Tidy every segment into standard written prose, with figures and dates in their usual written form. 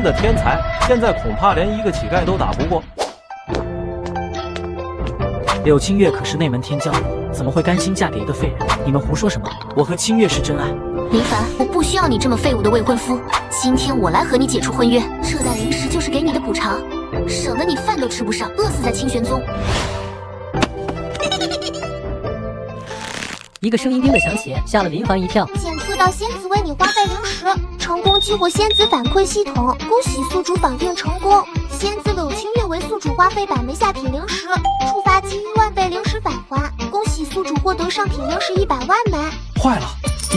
的天才，现在恐怕连一个乞丐都打不过。柳清月可是内门天骄，怎么会甘心嫁给一个废人？你们胡说什么？我和清月是真爱。林凡，我不需要你这么废物的未婚夫，今天我来和你解除婚约。这袋零食就是给你的补偿，省得你饭都吃不上，饿死在清玄宗。一个声音叮的响起，吓了林凡一跳。检测到仙子为你花费零食，成功激活仙子反馈系统，恭喜宿主绑定成功。仙子柳清月为宿主花费100枚下品零食，触发金1万倍零食返还，恭喜宿主获得上品零食100万枚。坏了，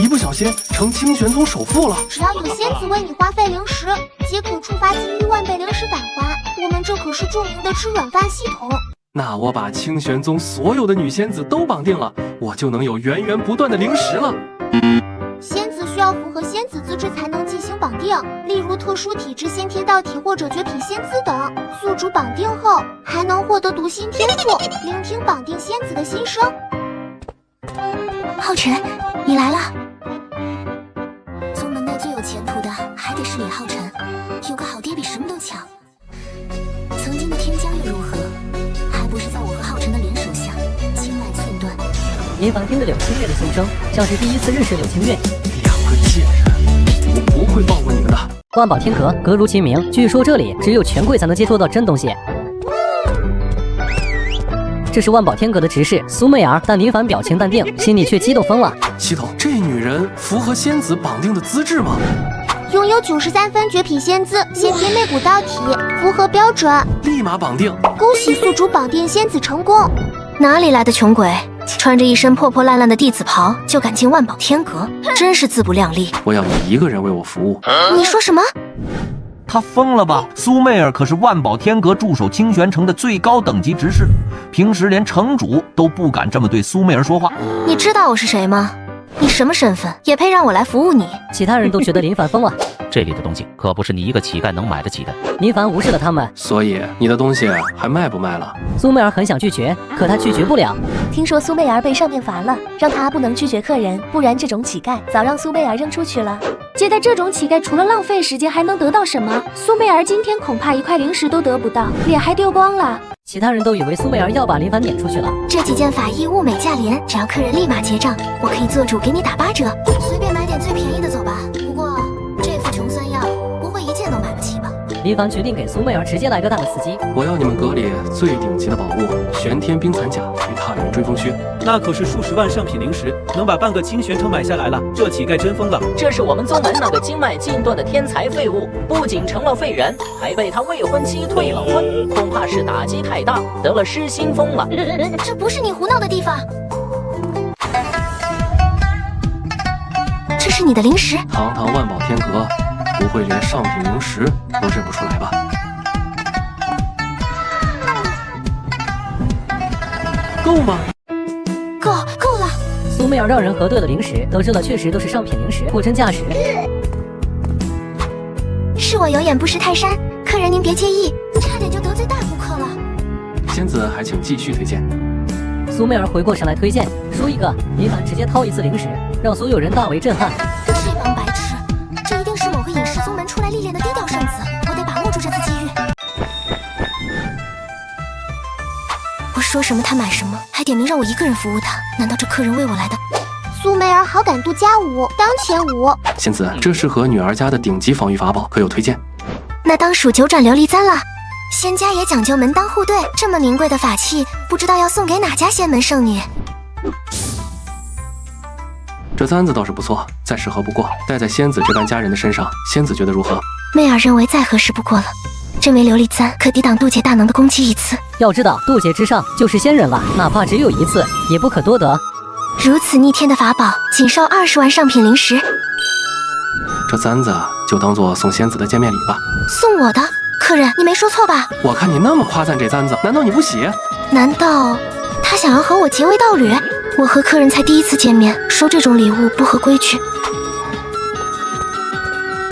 一不小心成清玄宗首富了。只要有仙子为你花费零食，即可触发金1万倍零食返还。我们这可是著名的吃软饭系统。那我把清玄宗所有的女仙子都绑定了，我就能有源源不断的零食了。仙子需要符合仙子资质才能进行绑定，例如特殊体质、先天道体或者绝品仙姿等。宿主绑定后还能获得读心天赋，聆听绑定仙子的心声。浩辰，你来了。宗门内最有前途的还得是李浩辰，有个好爹比什么都强。曾经的天骄又如何？还不是在我和浩辰的联手下经脉寸断。林凡听着柳清月的心声，像是第一次认识柳清月。两个贱人，我不会放过你们的。万宝天阁，阁如其名，据说这里只有权贵才能接触到真东西。这是万宝天阁的执事苏媚儿，但林凡表情淡定，心里却激动疯了。系统，这女人符合仙子绑定的资质吗？拥有93分绝品仙姿，先天内骨道体，符合标准，立马绑定。恭喜宿主绑定仙子成功。哪里来的穷鬼，穿着一身破破烂烂的弟子袍就敢进万宝天阁，真是自不量力。我要你一个人为我服务。你说什么？他疯了吧？苏媚儿可是万宝天阁驻守清玄城的最高等级执事，平时连城主都不敢这么对苏媚儿说话。你知道我是谁吗？你什么身份，也配让我来服务你？其他人都觉得林凡疯了。这里的东西可不是你一个乞丐能买得起的。林凡无视了他们。所以你的东西还卖不卖了？苏媚儿很想拒绝，可她拒绝不了。听说苏媚儿被上面罚了，让她不能拒绝客人，不然这种乞丐早让苏媚儿扔出去了。接待这种乞丐除了浪费时间还能得到什么？苏媚儿今天恐怕一块零食都得不到，脸还丢光了。其他人都以为苏媚儿要把林凡撵出去了。这几件法衣物美价廉，只要客人立马结账，我可以做主给你打8折。随便买点最便宜的走吧。不过这副穷酸样，不会一件都买不起吧？林凡决定给苏媚儿直接来个大的刺激。我要你们阁里最顶级的宝物玄天冰蚕甲与踏云追风靴，那可是数十万上品零食，能把半个清玄城买下来了。这乞丐真疯了。这是我们宗门那个经脉尽断的天才废物，不仅成了废人，还被他未婚妻退了婚，恐怕是打击太大，得了失心疯了。这不是你胡闹的地方。这是你的零食。堂堂万宝天阁，不会连上品零食都认不出来吧？够吗？够了。苏媚儿让人核对了零食，得知了确实都是上品零食，货真价实。是我有眼不识泰山，客人您别介意，差点就得罪大顾客了。仙子还请继续推荐。苏媚儿回过神来推荐，说一个，林凡直接掏一次零食，让所有人大为震撼。这帮白痴，这一定是某个隐世宗门出来历练的低调圣子，我得把握住这次机遇。我说什么他买什么，还点名让我一个人服务他，难道这客人为我来的？苏媚儿好感度+5，当前5。仙子，这适合女儿家的顶级防御法宝，可有推荐？那当属九转琉璃簪了。仙家也讲究门当户对，这么名贵的法器，不知道要送给哪家仙门圣女。这簪子倒是不错，再适合不过，戴在仙子这般佳人的身上，仙子觉得如何？媚儿认为再合适不过了。这枚琉璃簪可抵挡杜姐大能的攻击1次。要知道，杜姐之上就是仙人了，哪怕只有1次，也不可多得。如此逆天的法宝，仅收20万上品零食。这簪子就当做送仙子的见面礼吧。送我的？客人，你没说错吧？我看你那么夸赞这簪子，难道你不喜？难道他想要和我结为道侣？我和客人才第1次见面，收这种礼物不合规矩。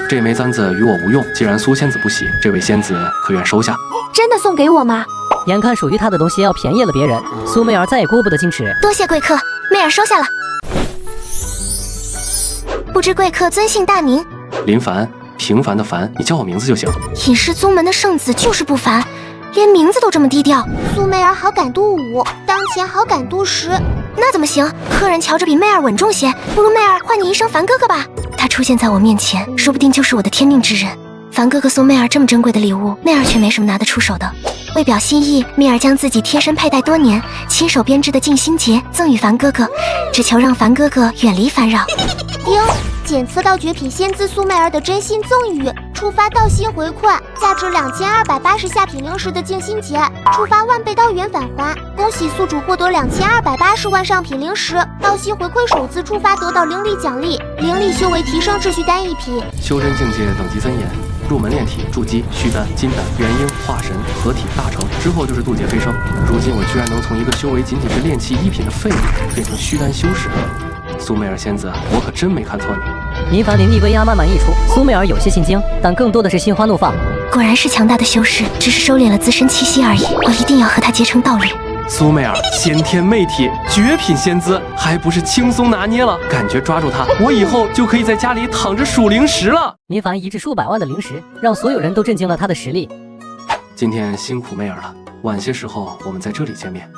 这枚簪子与我无用，既然苏仙子不喜，这位仙子可愿收下？真的送给我吗？眼看属于她的东西要便宜了别人，苏媚儿再也顾不得矜持。多谢贵客，媚儿收下了。不知贵客尊姓大名？林凡，平凡的凡，你叫我名字就行。隐世宗门的圣子就是不凡，连名字都这么低调。苏媚儿好感度5，当前好感度10。那怎么行？客人瞧着比媚儿稳重些，不如媚儿唤你一声凡哥哥吧。他出现在我面前，说不定就是我的天命之人。凡哥哥送媚儿这么珍贵的礼物，媚儿却没什么拿得出手的。为表心意，媚儿将自己贴身佩戴多年、亲手编织的静心结赠予凡哥哥，只求让凡哥哥远离烦扰。丁，检测到绝品仙姿苏媚儿的真心赠予，触发道心回馈，价值2280下品灵石的静心结，触发万倍道元返还。恭喜宿主获得2280万上品灵石，道心回馈首次触发得到灵力奖励，灵力修为提升秩序丹1品。修真境界等级森严，入门炼体、筑基、虚丹、金丹、元婴、化神、合体、大成，之后就是渡劫飞升。如今我居然能从一个修为仅仅是炼气1品的废物，变成虚丹修士。苏媚儿仙子，我可真没看错你。林凡灵力威压慢慢溢出，苏媚儿有些心惊，但更多的是心花怒放。果然是强大的修士，只是收敛了自身气息而已。我一定要和他结成道侣。苏媚儿先天媚体，绝品仙姿，还不是轻松拿捏了？感觉抓住她，我以后就可以在家里躺着数灵石了。林凡移至数百万的灵石，让所有人都震惊了他的实力。今天辛苦媚儿了，晚些时候我们在这里见面。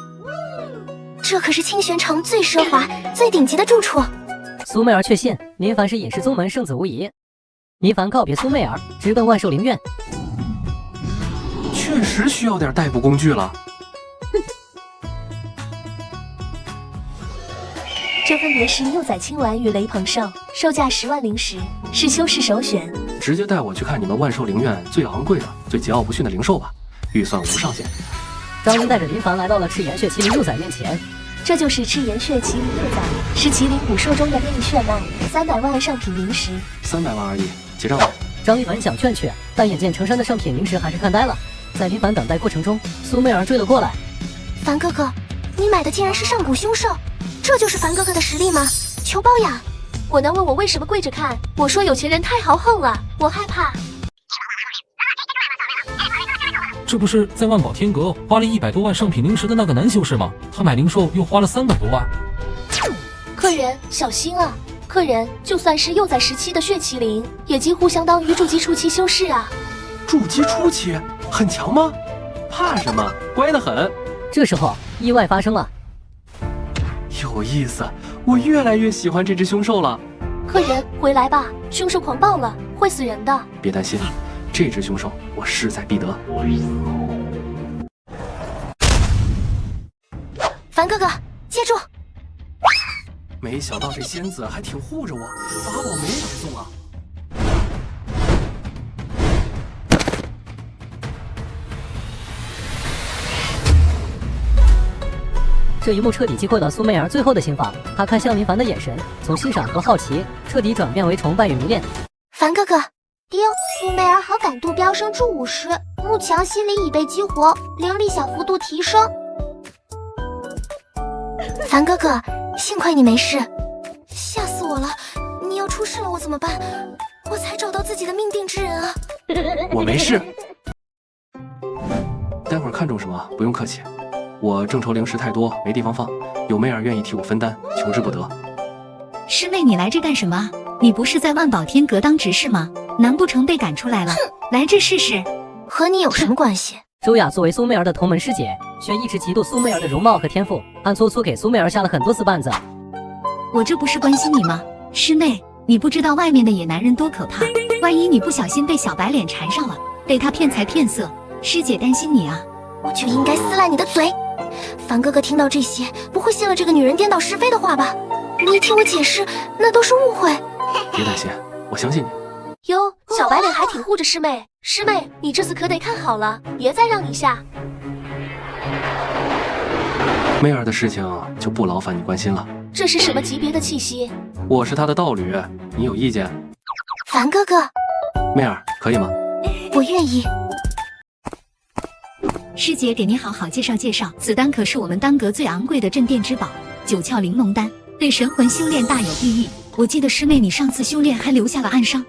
这可是清玄城最奢华、最顶级的住处。苏媚儿确信林凡是隐世宗门圣子无疑。林凡告别苏媚儿，直奔万寿灵院。确实需要点代步工具了。这分别是幼崽青鸾与雷鹏兽，售价10万灵石，是修士首选。直接带我去看你们万寿灵院最昂贵的、最桀骜不驯的灵兽吧，预算无上限。张林带着林凡来到了赤炎血麒麟幼崽面前。这就是赤炎血麒麟幼崽，是麒麟骨兽中的变异血脉，300万上品灵石。300万而已，结账吧。张林凡想劝却，但眼见成山的上品灵石还是看呆了。在林凡等待过程中，苏媚儿追了过来。凡哥哥，你买的竟然是上古凶兽，这就是凡哥哥的实力吗？求包养！我能问我为什么跪着看？我说有钱人太豪横了，我害怕。这不是在万宝天阁花了100多万上品灵石的那个男修士吗？他买灵兽又花了300多万。客人小心啊！客人就算是幼崽时期的血麒麟，也几乎相当于筑基初期修士啊。筑基初期很强吗？怕什么？乖得很。这时候意外发生了。有意思，我越来越喜欢这只凶兽了。客人回来吧，凶兽狂暴了，会死人的。别担心，这只凶兽我势在必得。凡哥哥，接住！没想到这仙子还挺护着我，法宝没白送啊。这一幕彻底击溃了苏媚儿最后的心防，她看向林凡的眼神从欣赏和好奇彻底转变为崇拜与迷恋。凡哥哥，丁，苏媚儿好感度飙升至50，慕强心理已被激活，灵力小幅度提升。凡哥哥，幸亏你没事，吓死我了！你要出事了我怎么办？我才找到自己的命定之人啊！我没事，待会儿看中什么不用客气。我正筹灵石太多，没地方放，有媚儿愿意替我分担，求之不得。师妹，你来这干什么？你不是在万宝天阁当执事吗？难不成被赶出来了？来这试试。和你有什么关系？周雅作为苏媚儿的同门师姐，却一直嫉妒苏媚儿的容貌和天赋，暗搓搓给苏媚儿下了很多次绊子。我这不是关心你吗？师妹，你不知道外面的野男人多可怕，万一你不小心被小白脸缠上了，被他骗财骗色，师姐担心你啊。我就应该撕烂你的嘴！凡哥哥听到这些，不会信了这个女人颠倒是非的话吧？你听我解释，那都是误会。别担心，我相信你。哟，小白脸还挺护着师妹。师妹，你这次可得看好了，别再让你下。媚儿的事情就不劳烦你关心了。这是什么级别的气息？我是她的道侣，你有意见？凡哥哥，媚儿可以吗？我愿意。师姐给你好好介绍介绍，此丹可是我们丹阁最昂贵的镇店之宝，9窍玲珑丹，对神魂修炼大有裨益。我记得师妹你上次修炼还留下了暗伤，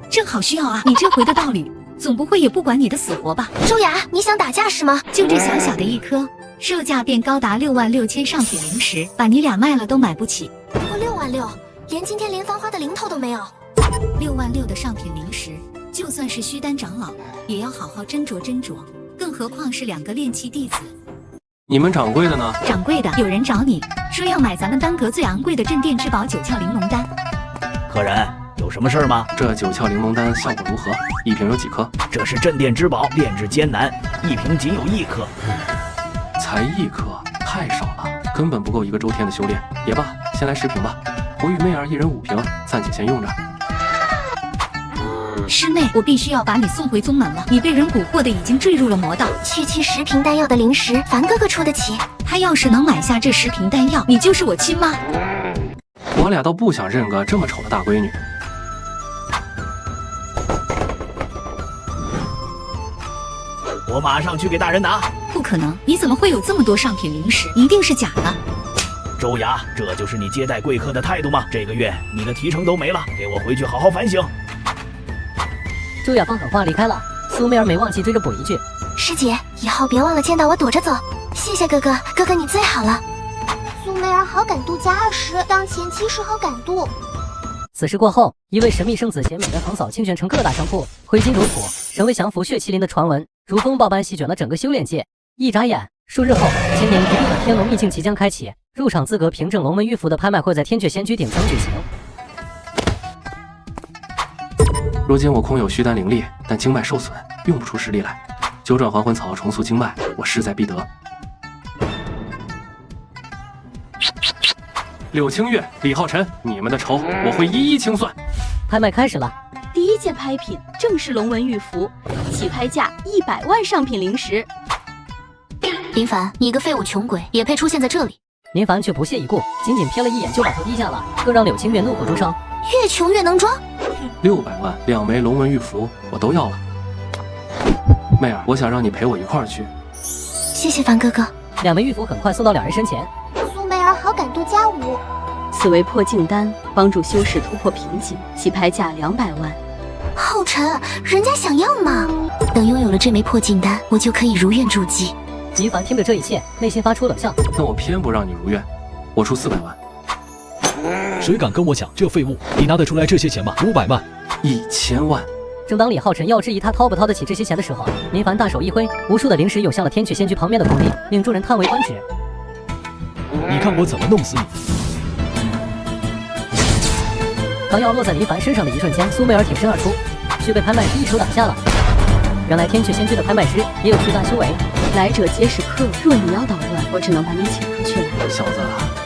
正好需要啊！你这回的道侣，总不会也不管你的死活吧？周雅，你想打架是吗？就这小小的一颗，售价便高达66000上品灵石，把你俩卖了都买不起。不过66000，连今天连繁花的零头都没有。66000的上品灵石，就算是虚丹长老，也要好好斟酌斟酌，更何况是2个炼器弟子。你们掌柜的呢？掌柜的，有人找你说要买咱们丹阁最昂贵的镇店之宝9窍玲珑丹。客人有什么事吗？这9窍玲珑丹效果如何？一瓶有几颗？这是镇店之宝，炼制艰难，一瓶仅有1颗。才1颗，太少了，根本不够1个周天的修炼。也罢，先来10瓶吧。我与妹儿一人5瓶，暂且先用着。师妹，我必须要把你送回宗门了，你被人蛊惑的已经坠入了魔道。区区10瓶丹药的灵石，凡哥哥出得起？他要是能买下这10瓶丹药，你就是我亲妈。我俩倒不想认个这么丑的大闺女。我马上去给大人拿。不可能，你怎么会有这么多上品灵石？一定是假的。周雅，这就是你接待贵客的态度吗？这个月你的提成都没了，给我回去好好反省。周雅放狠话离开了，苏媚儿没忘记追着补一句：师姐，以后别忘了见到我躲着走。谢谢哥哥，哥哥你最好了。苏媚儿好感度加20，当前70好感度。此事过后，一位神秘圣子携美人横扫清泉城各大商铺，挥金如土，神威降服血麒麟的传闻如风暴般席卷了整个修炼界。一眨眼，数日后，千年一遇的天龙秘境即将开启，入场资格凭证龙门玉符的拍卖会在天阙仙居顶层举行。如今我空有虚丹灵力，但经脉受损，用不出实力来。9转还魂草重塑经脉，我势在必得。柳清月、李浩辰，你们的仇我会一一清算。拍卖开始了，第1件拍品正是龙纹玉符，起拍价100万上品灵石。林凡，你一个废物穷鬼，也配出现在这里？林凡却不屑一顾，仅仅瞥了一眼就把头低下了，更让柳清月怒火中烧。越穷越能装。600万2枚龙纹玉符，我都要了。妹儿，我想让你陪我一块儿去。谢谢凡哥哥。2枚玉符很快送到2人身前。苏媚儿好感度加5。此为破境丹，帮助修士突破瓶颈，起拍价200万。浩辰，人家想要吗？等拥有了这枚破境丹，我就可以如愿筑基。林凡听着这一切，内心发出冷笑。那我偏不让你如愿，我出400万。谁敢跟我抢？这废物，你拿得出来这些钱吗？500万，1000万。正当李浩辰要质疑他掏不掏得起这些钱的时候，林凡大手一挥，无数的灵石涌向了天阙仙居旁边的空地，令众人叹为观止。你看我怎么弄死你！刚要落在林凡身上的一瞬间，苏媚儿挺身而出，却被拍卖师一手挡下了。原来天阙仙居的拍卖师也有虚丹修为，来者皆是客，若你要捣乱，我只能把你请出去了。小子，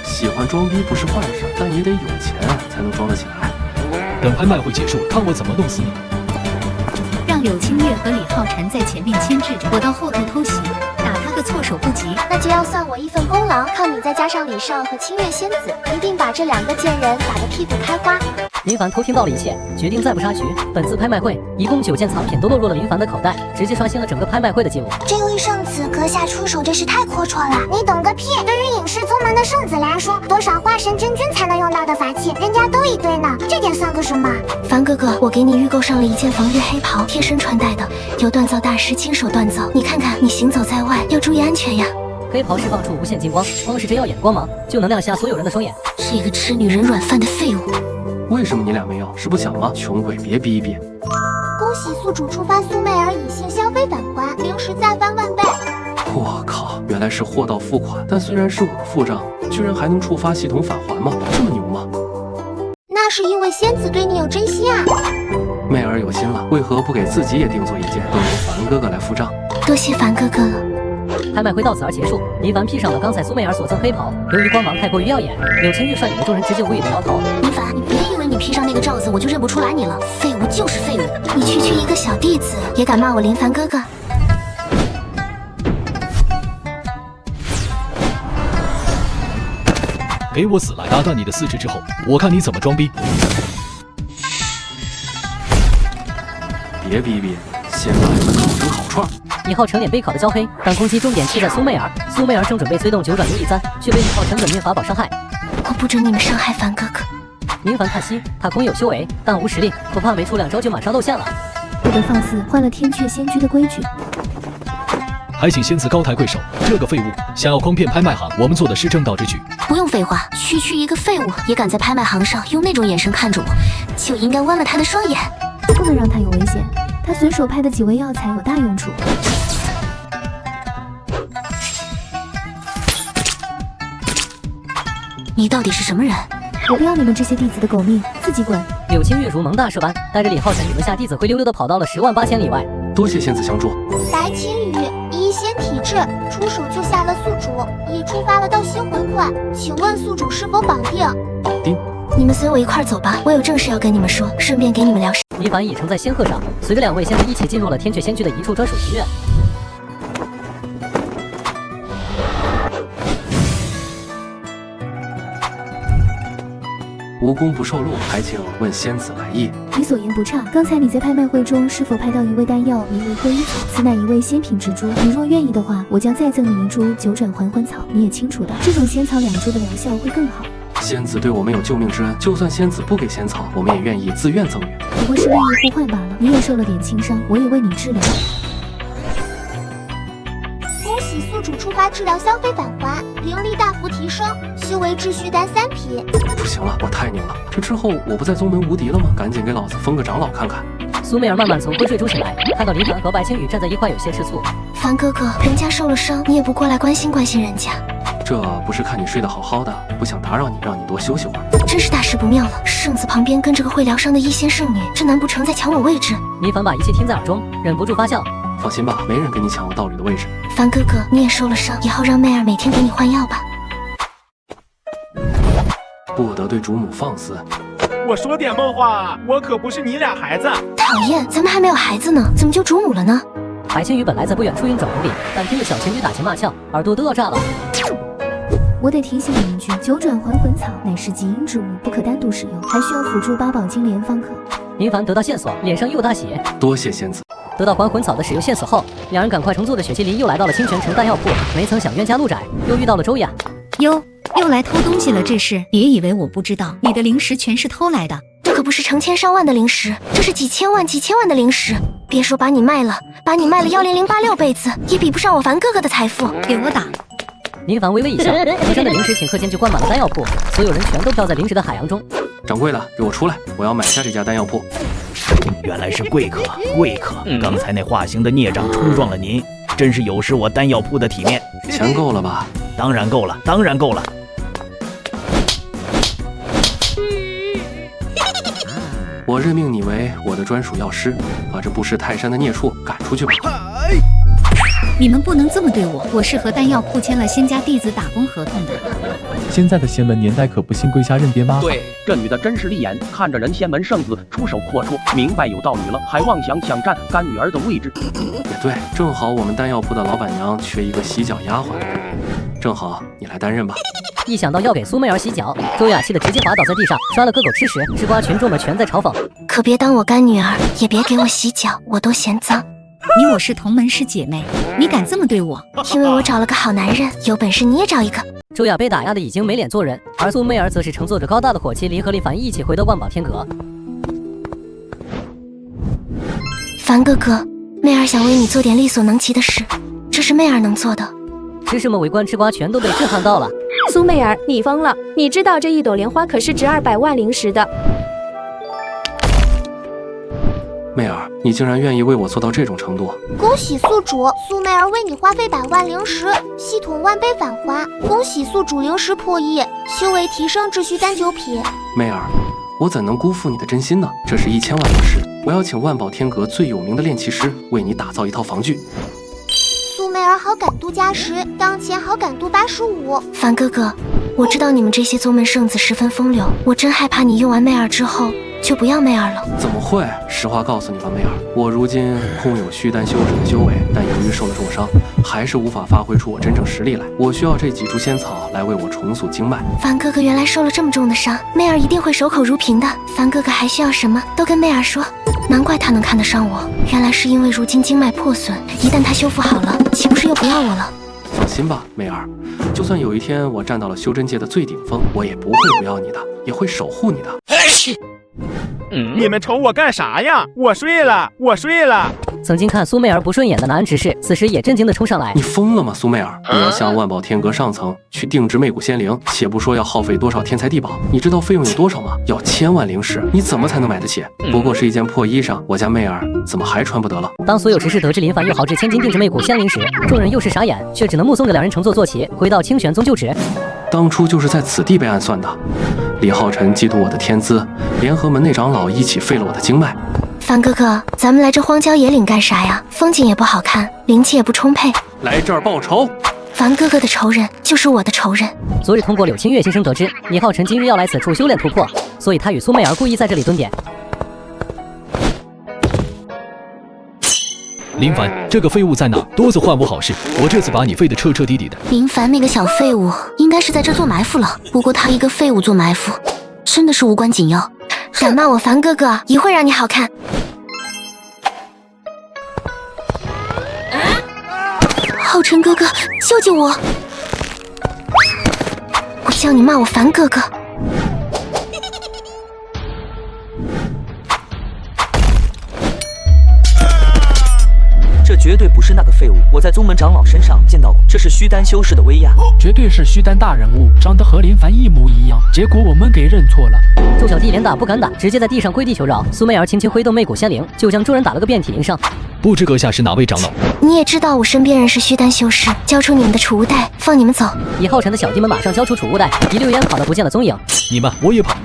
喜欢装逼不是坏事，但也得有钱才能装得起来。等拍卖会结束，看我怎么弄死你！让柳清月和李浩辰在前面牵制着，我到后头偷袭，打他个措手不及。那就要算我一份功劳，靠你再加上李少和清月仙子，一定把这2个贱人打得屁股开花。林凡偷听到了一切，决定再不杀局。本次拍卖会一共9件藏品都落入了林凡的口袋，直接刷新了整个拍卖会的记录。这位圣子阁下出手真是太阔绰了，你懂个屁！对于隐世宗门的圣子来说，多少化神真君才能用到的法器，人家都一堆呢，这点算个什么？凡哥哥，我给你预购上了一件防御黑袍，贴身穿戴的，由锻造大师亲手锻造，你看看，你行走在外要注意安全呀。黑袍释放出无限金光，光是这耀眼的光芒就能亮瞎所有人的双眼。这个吃女人软饭的废物！为什么你俩没有？是不想吗？穷鬼，别逼逼！恭喜宿主触发苏媚儿以性消费返还，灵石再翻10000倍。我靠，原来是货到付款，但虽然是我付账，居然还能触发系统返还吗？这么牛吗？那是因为仙子对你有真心啊。媚儿有心了，为何不给自己也定做一件，都由凡哥哥来付账？多谢凡哥哥了。拍卖会到此而结束，林凡披上了刚才苏媚儿所赠黑袍，由于光芒太过于耀眼，柳清玉率领的众人直接无语的摇头。林凡，你别以为你披上那个罩子我就认不出来你了，废物就是废物，你区区一个小弟子也敢骂我林凡哥哥？给我死来！打断你的4肢之后，我看你怎么装逼！别逼逼，先把你们烤成烤串！李浩辰脸被烤得焦黑，但攻击重点却在苏媚儿。苏媚儿正准备催动9转如意簪，却被李浩辰冷面法宝伤害。我不准你们伤害凡哥哥！林凡叹息，他空有修为，但无实力，恐怕没出2招就马上露馅了。不得放肆坏了天阙仙居的规矩。还请仙子高抬贵手，这个废物想要诓骗拍卖行，我们做的是正道之举。不用废话，区一个废物也敢在拍卖行上用那种眼神看着我，就应该剜了他的双眼。不能让他有危险，他随手拍的几味药材有大用处。你到底是什么人？我不要你们这些弟子的狗命，自己滚！柳青玉如蒙大赦般，带着李浩辰与门下弟子灰溜溜地跑到了108000里外。多谢仙子相助。白青羽，以仙体质，出手救下了宿主，已触发了道心回馈，请问宿主是否绑定？绑定？你们随我一块走吧，我有正事要跟你们说，顺便给你们聊。倪凡已乘在仙鹤上，随着2位仙子一起进入了天阙仙居的一处专属庭院。无功不受禄，还请问仙子来意。你所言不差，刚才你在拍卖会中是否拍到一味丹药，名为灰衣草？此乃一味仙品之珠，你若愿意的话，我将再赠你一株九转还魂草。你也清楚的，这种仙草2株的疗效会更好。仙子对我们有救命之恩，就算仙子不给仙草，我们也愿意自愿赠予。不过是利益互换罢了，你也受了点轻伤，我也为你治疗。恭喜宿主触发治疗香妃返还，灵力大幅提升，修为至虚丹3匹。不行了，我太牛了！这之后我不在宗门无敌了吗？赶紧给老子封个长老看看。苏媚儿慢慢从昏睡中醒来，看到林凡和白青羽站在一块，有些吃醋。凡哥哥，人家受了伤，你也不过来关心关心人家。这不是看你睡得好好的，不想打扰你，让你多休息会儿。真是大事不妙了，圣子旁边跟着个会疗伤的一仙圣女，这难不成在抢我位置？林凡把一切听在耳中，忍不住发笑。放心吧，没人跟你抢我道侣的位置。凡哥哥，你也受了伤，以后让媚儿每天给你换药吧。不得对主母放肆。我说点梦话，我可不是你俩孩子。讨厌，咱们还没有孩子呢，怎么就主母了呢？白青羽本来在不远处运转无力，但听着小情侣打情骂俏，耳朵都要炸了。我得提醒你一句，九转还魂草乃是极阴之物，不可单独使用，还需要辅助8宝金莲方可。林凡得到线索，脸上又大喜。多谢仙子。得到还魂草的使用线索后，两人赶快乘坐着雪麒麟又来到了清泉城丹药铺，没曾想冤家路窄，又遇到了周雅。哟，又来偷东西了这是？别以为我不知道，你的灵石全是偷来的。这可不是成千上万的灵石，这是几千万的灵石。别说把你卖了10086辈子，也比不上我凡哥哥的财富。给我打！林凡微微一笑，河山的灵石顷刻间就灌满了丹药铺，所有人全都漂在灵石的海洋中。掌柜的，给我出来，我要买下这家丹药铺。原来是贵客，刚才那化形的孽障冲撞了您，真是有失我丹药铺的体面。钱够了吧？当然够了。我任命你为我的专属药师，把这不识泰山的孽畜赶出去吧。你们不能这么对我，我是和丹药铺签了仙家弟子打工合同的。现在的仙门年代可不幸跪下认爹妈。对，这女的真是利眼，看着人仙门圣子出手阔绰，明白有道理了，还妄想抢占干女儿的位置。也对，正好我们丹药铺的老板娘缺一个洗脚丫鬟，正好你来担任吧。一想到要给苏媚儿洗脚，周雅气得直接滑倒在地上，刷了个狗吃屎。吃瓜群众们全在嘲讽，可别当我干女儿，也别给我洗脚，我都嫌脏。你我是同门师姐妹，你敢这么对我？因为我找了个好男人，有本事你也找一个。周雅被打压的已经没脸做人，而苏媚儿则是乘坐着高大的火麒麟和林凡一起回到万宝天阁。凡哥哥，媚儿想为你做点力所能及的事，这是媚儿能做的。吃什么围观吃瓜全都被震撼到了。苏媚儿，你疯了！你知道这一朵莲花可是值200万灵石的。媚儿，你竟然愿意为我做到这种程度！恭喜宿主，苏媚儿为你花费100万灵石，系统万倍返还。恭喜宿主灵石破亿，修为提升至虚丹9匹。媚儿，我怎能辜负你的真心呢？这是1000万灵石，我要请万宝天阁最有名的炼器师为你打造一套房具。苏媚儿好感度加10，当前好感度85。凡哥哥，我知道你们这些宗门圣子十分风流，我真害怕你用完媚儿之后就不要媚儿了。怎么会？实话告诉你吧，媚儿，我如今空有虚丹修士的修为，但由于受了重伤，还是无法发挥出我真正实力来。我需要这几株仙草来为我重塑经脉。凡哥哥原来受了这么重的伤，媚儿一定会守口如瓶的。凡哥哥还需要什么都跟媚儿说，难怪他能看得上我，原来是因为如今经脉破损，一旦他修复好了，岂不是又不要我了？放心吧，媚儿，就算有一天我站到了修真界的最顶峰，我也不会不要你的，也会守护你的。你们瞅我干啥呀？我睡了。曾经看苏媚儿不顺眼的南安执事，此时也震惊地冲上来。你疯了吗，苏媚儿？你要向万宝天阁上层去定制媚骨仙灵，且不说要耗费多少天材地宝，你知道费用有多少吗？要1000万灵石，你怎么才能买得起？不过是一件破衣裳，我家媚儿怎么还穿不得了？当所有执事得知林凡又豪掷千金定制媚骨仙灵时，众人又是傻眼，却只能目送着两人乘坐坐骑回到清玄宗就职。当初就是在此地被暗算的。李浩辰嫉妒我的天资，联合门内长老一起废了我的经脉。凡哥哥，咱们来这荒郊野岭干啥呀？风景也不好看，灵气也不充沛。来这儿报仇。凡哥哥的仇人就是我的仇人。昨日通过柳清月先生得知，李浩辰今日要来此处修炼突破，所以他与苏媚儿故意在这里蹲点。林凡，这个废物在哪？多次换我好事，我这次把你废得彻彻底底的。林凡那个小废物，应该是在这做埋伏了。不过他一个废物做埋伏，真的是无关紧要。敢骂我凡哥哥，一会让你好看。浩辰哥哥，救救我！我叫你骂我凡哥哥。这绝对不是那个废物，我在宗门长老身上见到过，这是虚丹修士的威亚，绝对是虚丹大人物，长得和林凡一模一样。结果我们给认错了。众小弟连打不敢打，直接在地上跪地求饶。苏媚儿轻轻挥动媚骨仙灵，就将众人打了个遍体鳞伤。不知阁下是哪位长老？你也知道我身边人是虚丹修士，交出你们的储物袋，放你们走。李浩辰的小弟们马上交出储物袋，一溜烟跑得不见了踪影。你们，我也跑。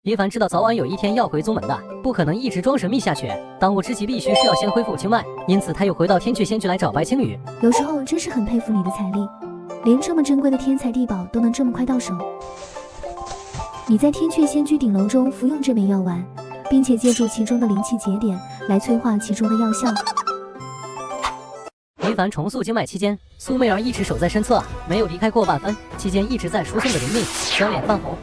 林凡知道早晚有一天要回宗门的，不可能一直装神秘下去。当务之急必须是要先恢复清脉，因此他又回到天阙仙居来找白青羽。有时候真是很佩服你的财力，连这么珍贵的天材地宝都能这么快到手。你在天阙仙居顶楼中服用这枚药丸，并且借助其中的灵气节点来催化其中的药效。林凡重塑经脉期间，苏媚儿一直守在身侧，没有离开过半分，期间一直在输送着灵力，小脸泛红。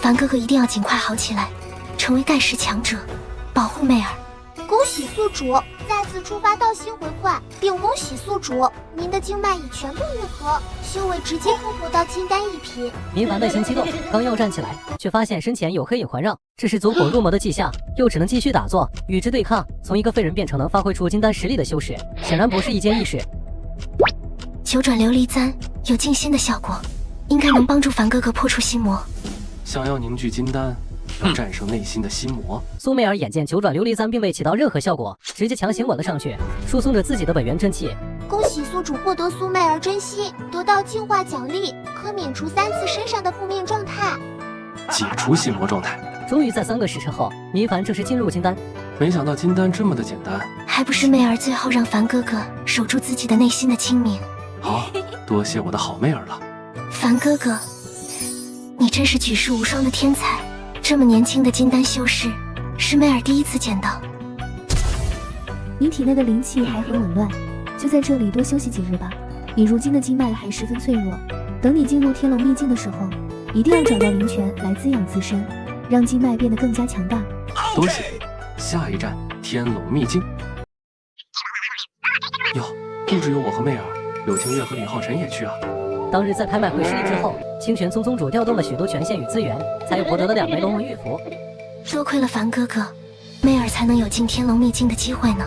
凡哥哥一定要尽快好起来，成为盖世强者，保护媚儿。恭喜宿主再次触发道心回馈，并恭喜宿主您的经脉已全部愈合，修为直接突破到金丹1品。林凡内心激动，刚要站起来，却发现身前有黑影环绕，这是走火入魔的迹象，又只能继续打坐与之对抗。从一个废人变成能发挥出金丹实力的修士，显然不是一件易事。九转琉璃簪有静心的效果，应该能帮助凡哥哥破除心魔。想要凝聚金丹，要战胜内心的心魔。苏媚儿眼见九转琉璃簪并未起到任何效果，直接强行吻了上去，输送着自己的本源真气。恭喜宿主获得苏媚儿真心，得到净化奖励，可免除3次身上的负面状态，解除心魔状态。终于在3个时辰后，林凡正式进入金丹。没想到金丹这么的简单，还不是媚儿最后让凡哥哥守住自己的内心的清明。好，多谢我的好媚儿了。凡哥哥，你真是举世无双的天才，这么年轻的金丹修士，是媚儿第一次见到。你体内的灵气还很紊乱，就在这里多休息几日吧。你如今的经脉还十分脆弱，等你进入天龙秘境的时候，一定要找到灵泉来滋养自身，让经脉变得更加强大。多谢。下一站天龙秘境。哟，不只有我和媚儿，柳清月和李浩辰也去啊。当日在拍卖会失利之后，清玄宗宗主调动了许多权限与资源，才又博得了2枚龙纹玉符。多亏了凡哥哥，媚儿才能有进天龙秘境的机会呢。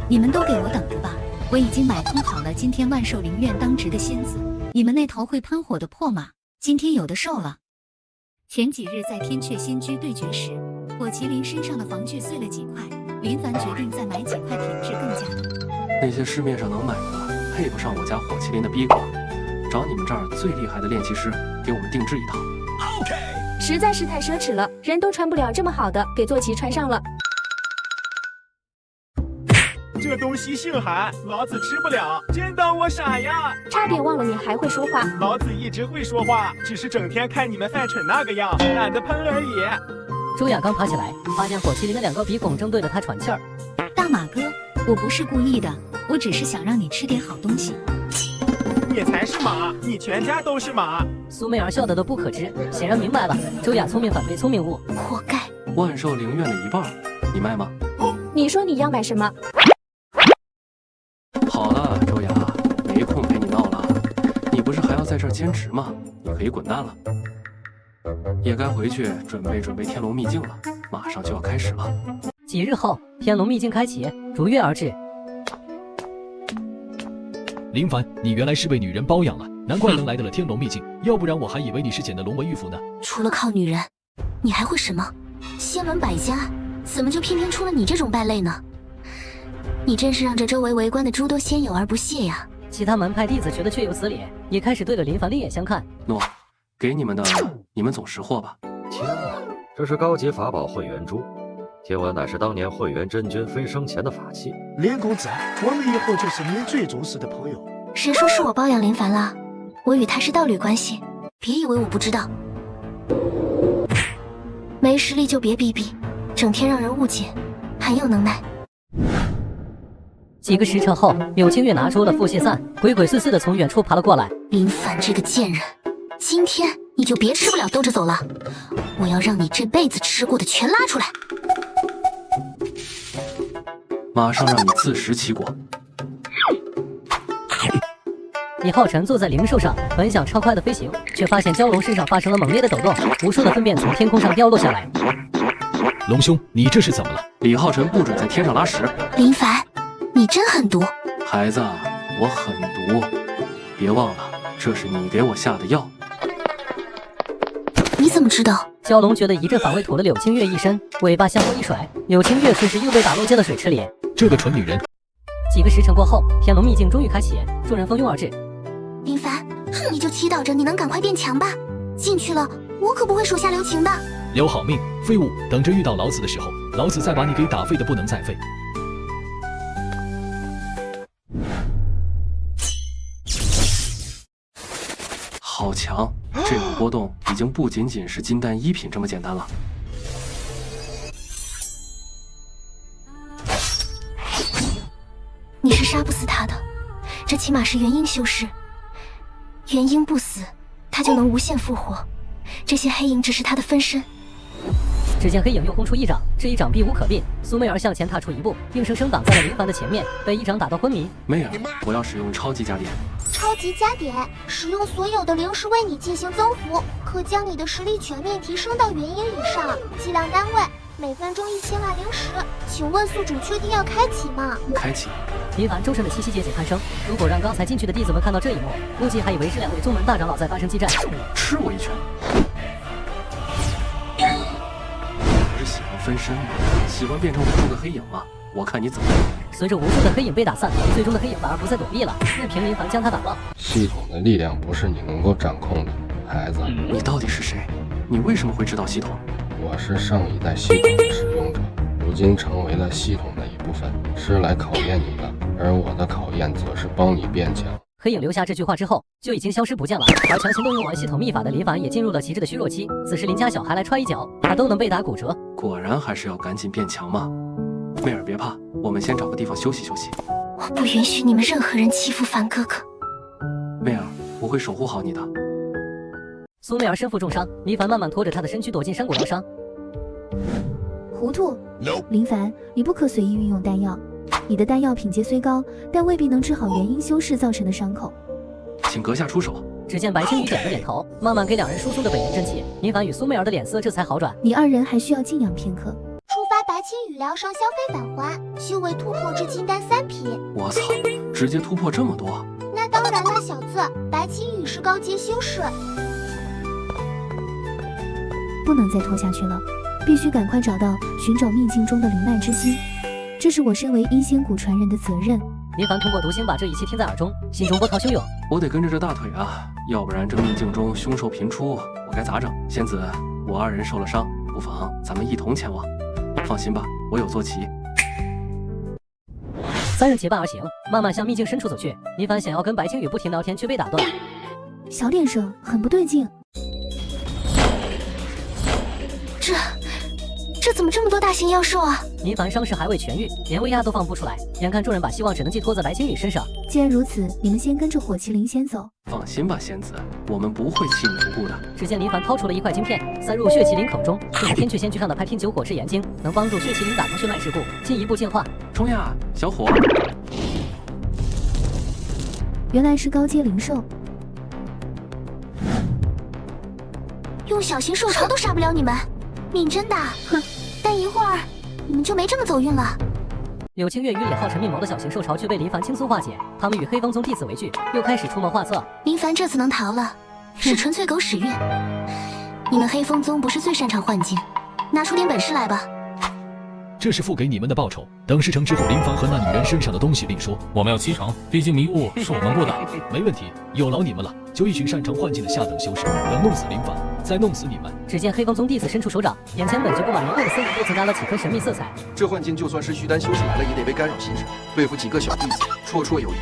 你们都给我等着吧，我已经买通好了今天万寿灵院当值的仙子，你们那头会喷火的破马，今天有的受了。前几日在天阙仙居对决时，火麒麟身上的防具碎了几块，林凡决定再买几块品质更佳的。那些市面上能买的，配不上我家火麒麟的逼格。找你们这儿最厉害的炼气师，给我们定制一套。实在是太奢侈了，人都穿不了这么好的，给坐骑穿上了。这东西姓韩，老子吃不了，真当我傻呀？差点忘了你还会说话。老子一直会说话，只是整天看你们犯蠢那个样，懒得喷而已。周雅刚爬起来，发现火麒麟的2个鼻孔正对着他喘气儿。大马哥，我不是故意的，我只是想让你吃点好东西。你才是马，你全家都是马。苏媚儿笑得都不可知，显然明白了周雅聪明反被聪明误，活该。万寿灵院的一半，你卖吗？你说你要买什么？好了，周雅，没空陪你闹了。你不是还要在这儿兼职吗？你可以滚蛋了。也该回去准备准备天龙秘境了，马上就要开始了。几日后，天龙秘境开启，如约而至。林凡，你原来是被女人包养了，难怪能来得了天龙秘境，要不然我还以为你是捡的龙纹玉符呢。除了靠女人，你还会什么？仙门百家，怎么就偏偏出了你这种败类呢？你真是让这周围围观的诸多仙友而不屑呀！其他门派弟子觉得确有此理，也开始对着林凡另眼相看。诺，给你们的，你们总识货吧。天啊，这是高级法宝混元珠，听闻乃是当年混元真君飞升前的法器。林公子，我们以后就是您最忠实的朋友。谁说是我包养林凡了？我与他是道侣关系，别以为我不知道。没实力就别逼逼，整天让人误解，很有能耐。几个时辰后，柳清月拿出了腹泻散，鬼鬼祟祟的从远处爬了过来。林凡这个贱人，今天你就别吃不了兜着走了，我要让你这辈子吃过的全拉出来。马上让你自食其果。李浩辰坐在灵兽上，本想超快的飞行，却发现蛟龙身上发生了猛烈的抖动，无数的粪便从天空上掉落下来。龙兄，你这是怎么了？李浩辰不准在天上拉屎。林凡，你真狠毒。孩子，我狠毒，别忘了，这是你给我下的药。你怎么知道？蛟龙觉得一阵反胃，吐了柳清月一身，尾巴向后一甩，柳清月顺势又被打落进了水池里。这个蠢女人！几个时辰过后，天龙秘境终于开启，众人蜂拥而至。林凡，你就祈祷着你能赶快变强吧。进去了，我可不会手下留情的。留好命，废物！等着遇到老子的时候，老子再把你给打废的不能再废。好强！这股波动已经不仅仅是金丹一品这么简单了。你是杀不死他的，这起码是元婴修士。元婴不死，他就能无限复活。这些黑影只是他的分身。只见黑影又轰出一掌，这一掌避无可避，苏媚儿向前踏出一步，硬生生挡在了林凡的前面，被一掌打到昏迷。媚儿，我要使用超级加点。超级加点，使用所有的灵石为你进行增幅，可将你的实力全面提升到元婴以上。计量单位每分钟1000万灵石。请问宿主确定要开启吗？开启。林凡周身的气息节节攀升，如果让刚才进去的弟子们看到这一幕，估计还以为是2位宗门大长老在发生激战。吃我一拳！还是喜欢分身吗？喜欢变成无数个黑影吗？我看你怎么。随着无数的黑影被打散，最终的黑影反而不再躲避了，任凭林凡将他打爆。系统的力量不是你能够掌控的，孩子。你到底是谁？你为什么会知道系统？我是上一代系统的使用者，如今成为了系统的一部分，是来考验你的，而我的考验则是帮你变强。黑影留下这句话之后，就已经消失不见了。而强行动用完系统秘法的林凡也进入了极致的虚弱期。此时林家小孩来踹一脚，他都能被打骨折。果然还是要赶紧变强嘛。媚儿别怕，我们先找个地方休息休息。我不允许你们任何人欺负凡哥哥。媚儿，我会守护好你的。苏媚儿身负重伤，林凡慢慢拖着她的身躯躲进山谷疗伤。糊涂，林凡，你不可随意运用丹药。你的丹药品阶虽高，但未必能治好元婴修士造成的伤口。请阁下出手。只见白青羽点了点头，慢慢给两人输送着本源真气。林凡与苏媚儿的脸色这才好转。你2人还需要静养片刻。触发白青羽疗伤消费返还，修为突破至金丹3品。我操，直接突破这么多！那当然了，小子，白青羽是高阶修士。不能再拖下去了，必须赶快找到寻找秘境中的灵脉之心，这是我身为阴仙谷传人的责任。林凡通过读心把这一切听在耳中，心中波涛汹涌。我得跟着这大腿啊，要不然这秘境中凶兽频出，我该咋整？仙子，我2人受了伤，不妨咱们一同前往。放心吧，我有坐骑。3人结伴而行，慢慢向秘境深处走去。林凡想要跟白青羽不停聊天，却被打断。小点声，很不对劲。这怎么这么多大型妖兽啊？林凡伤势还未痊愈，连威压都放不出来，眼看众人把希望只能寄托在白青羽身上。既然如此，你们先跟着火麒麟先走。放心吧，仙子，我们不会弃你不顾的。只见林凡掏出了一块晶片，塞入血麒麟口中，这是天阙仙居上的拍拼九火赤炎晶，能帮助血麒麟打通血脉桎梏，进一步进化。冲呀，小伙！原来是高阶灵兽，用小型兽潮都杀不了你们，命真大。哼，但一会儿你们就没这么走运了。柳青月与李浩辰密谋的小型兽潮却被林凡轻松化解，他们与黑风宗弟子为据，又开始出谋划策。林凡这次能逃了，是纯粹狗屎运。你们黑风宗不是最擅长幻境，拿出点本事来吧。这是付给你们的报酬，等事成之后，林凡和那女人身上的东西另说。我们要7成，毕竟迷雾是我们布的。没问题，有劳你们了。就一群擅长幻境的下等修士，等弄死林凡，再弄死你们。只见黑风宗弟子伸出手掌，眼前本就布满迷雾的森林都增加了几分神秘色彩。这幻境就算是虚丹修士来了，也得被干扰形式，对付几个小弟子绰绰有余。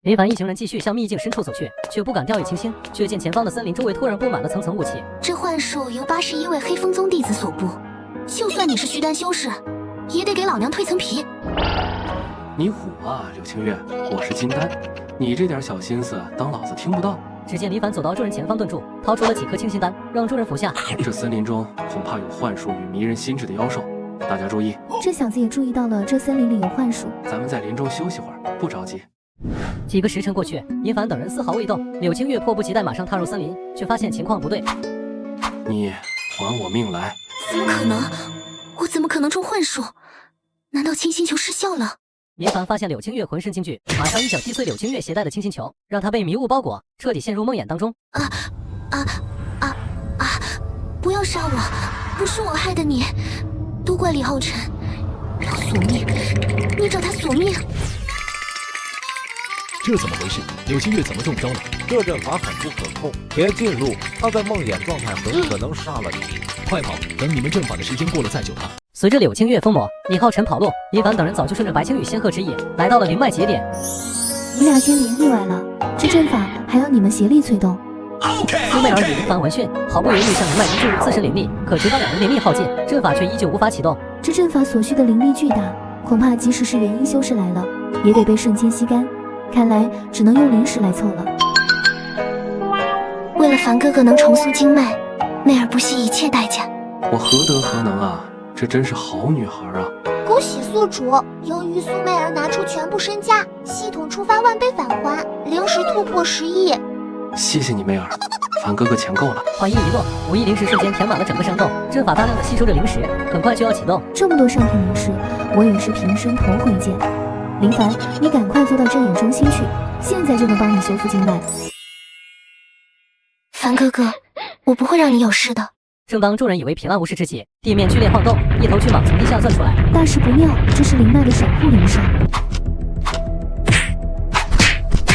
林凡一行人继续向秘境深处走去，却不敢掉以轻心，却见前方的森林周围突然布满了层层雾气。这幻术由81位黑风宗弟子所布，就算你是虚丹修士，也得给老娘蜕层皮。你虎啊，柳青月，我是金丹，你这点小心思当老子听不到。只见林凡走到众人前方顿住，掏出了几颗清心丹，让众人服下。这森林中恐怕有幻术与迷人心智的妖兽，大家注意。这小子也注意到了这森林里有幻术。咱们在林中休息会儿，不着急。几个时辰过去，林凡等人丝毫未动。柳青月迫不及待马上踏入森林，却发现情况不对。你还我命来！怎么可能？我怎么可能中幻术？难道清心球失效了？林凡发现柳青月浑身惊惧，马上一脚踢碎柳青月携带的清心球，让他被迷雾包裹，彻底陷入梦魇当中。不要杀我！不是我害的你，都怪李浩辰，要索命，你找他索命。这怎么回事？柳青月怎么中招了？这阵法很不可控，别进入，他在梦魇状态，很可能杀了你。快跑！等你们阵法的时间过了再救他。随着柳青月封魔，李浩辰跑路，林凡等人早就顺着白青羽仙鹤之意来到了灵脉节点。你俩先别意外了，这阵法还要你们协力催动。苏媚儿与林凡闻讯，毫不犹豫向灵脉中注入自身灵力，可直到两人灵力耗尽，阵法却依旧无法启动。这阵法所需的灵力巨大，恐怕即使是元婴修士来了，也得被瞬间吸干。看来只能用灵石来凑了。为了凡哥哥能重塑经脉，媚儿不惜一切代价。我何德何能啊？这真是好女孩啊！恭喜宿主，由于苏媚儿拿出全部身家，系统触发万倍返还，灵石突破10亿。谢谢你，媚儿，凡哥哥钱够了。话音一落，5亿灵石瞬间填满了整个山洞，阵法大量的吸收着灵石，很快就要启动。这么多上品灵石，我也是平生头回见。林凡，你赶快做到针眼中心去，现在就能帮你修复经脉。凡哥哥，我不会让你有事的。正当众人以为平安无事之际，地面剧烈晃动，一头巨蟒从地下钻出来。大事不妙，这是灵脉的守护灵兽。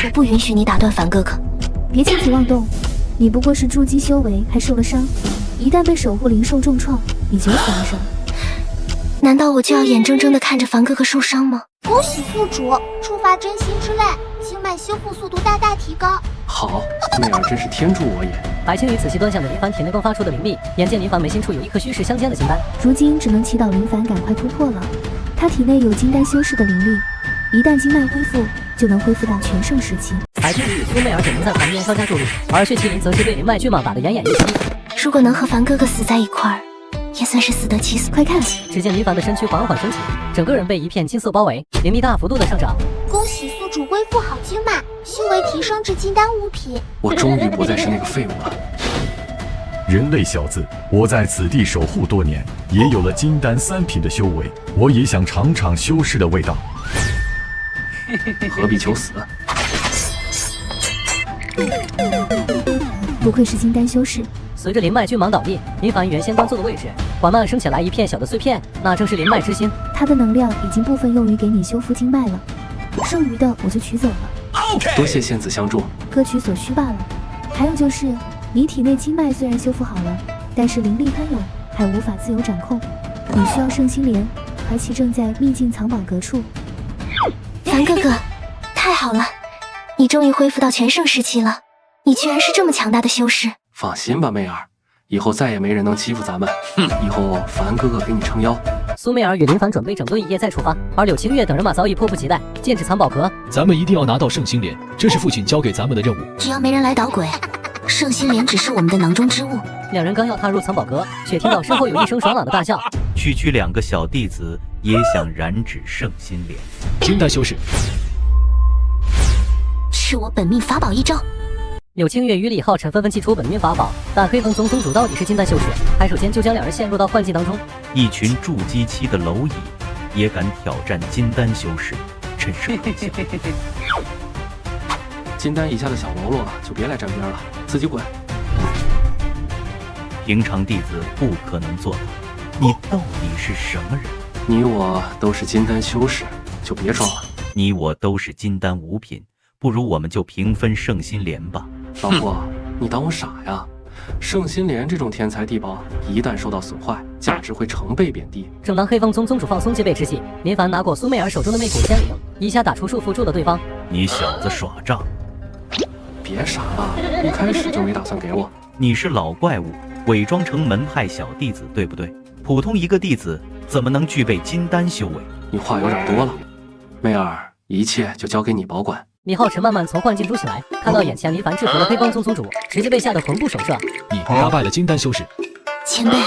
我不允许你打断凡哥哥。别轻举妄动，你不过是筑基修为，还受了伤，一旦被守护灵兽重创，你九死而生。难道我就要眼睁睁地看着凡哥哥受伤吗？恭喜宿主触发真心之泪，经脉修复速度大大提高。好，媚儿真是天助我也。白青羽仔细端详着林凡体内迸发出的灵力，眼见林凡眉心处有一颗虚实相间的金丹，如今只能祈祷林凡赶快突破了。他体内有金丹修士的灵力，一旦经脉恢复，就能恢复到全盛时期。白青羽与苏媚儿只能在旁边稍加助力，而血麒麟则是被灵脉巨蟒打得奄奄一息。如果能和凡哥哥死在一块儿，也算是死得其所。快看，只见林凡的身躯缓缓升起，整个人被一片金色包围，灵力大幅度的上涨。恭喜宿主恢复好经脉，修为提升至金丹5品。我终于不再是那个废物了。人类小子，我在此地守护多年，也有了金丹3品的修为，我也想尝尝修士的味道。何必求死？不愧是金丹修士。随着灵脉巨蟒倒地，林凡原先端坐的位置缓慢升起来一片小的碎片，那正是灵脉之心。它的能量已经部分用于给你修复经脉了，剩余的我就取走了。多谢仙子相助，各取所需罢了。还有就是，你体内经脉虽然修复好了，但是灵力喷涌，还无法自由掌控。你需要圣心莲，而其正在秘境藏宝阁处。凡哥哥，太好了，你终于恢复到全盛时期了。你居然是这么强大的修士。放心吧，媚儿，以后再也没人能欺负咱们。以后凡哥哥给你撑腰。苏媚儿与林凡准备整顿一夜再出发，而柳青月等人马早已迫不及待，剑指藏宝阁。咱们一定要拿到圣心莲，这是父亲交给咱们的任务。只要没人来捣鬼，圣心莲只是我们的囊中之物。两人刚要踏入藏宝阁，却听到身后有一声爽朗的大笑。区区2个小弟子也想染指圣心莲？金丹修士，是我本命法宝一招。柳青月与李浩辰纷纷祭出本命法宝，但黑风宗宗主到底是金丹修士，还首先就将两人陷入到幻境当中。一群筑基期的蝼蚁也敢挑战金丹修士，真是可笑。金丹以下的小喽啰就别来沾边了，自己滚。平常弟子不可能做到，你到底是什么人？你我都是金丹修士，就别装了。你我都是金丹五品，不如我们就平分圣心莲吧。老婆，你当我傻呀？圣心莲这种天才地宝，一旦受到损坏，价值会成倍贬低。正当黑风宗宗主放松戒备之际，林凡拿过苏媚儿手中的魅骨仙灵，一下打出束缚住了对方。你小子耍账！别傻了，一开始就没打算给我。你是老怪物，伪装成门派小弟子，对不对？普通一个弟子怎么能具备金丹修为？你话有点多了，媚儿，一切就交给你保管。李浩辰慢慢从幻境中醒来，看到眼前林凡制服了黑风宗宗主，直接被吓得魂不守舍。你打败了金丹修士。前辈，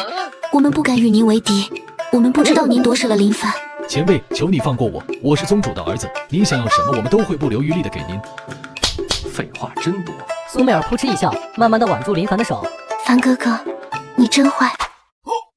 我们不敢与您为敌，我们不知道您夺舍了林凡。前辈，求你放过我，我是宗主的儿子，您想要什么，我们都会不留余力的给您。废话真多。苏媚儿扑哧一笑，慢慢的挽住林凡的手。凡哥哥，你真坏。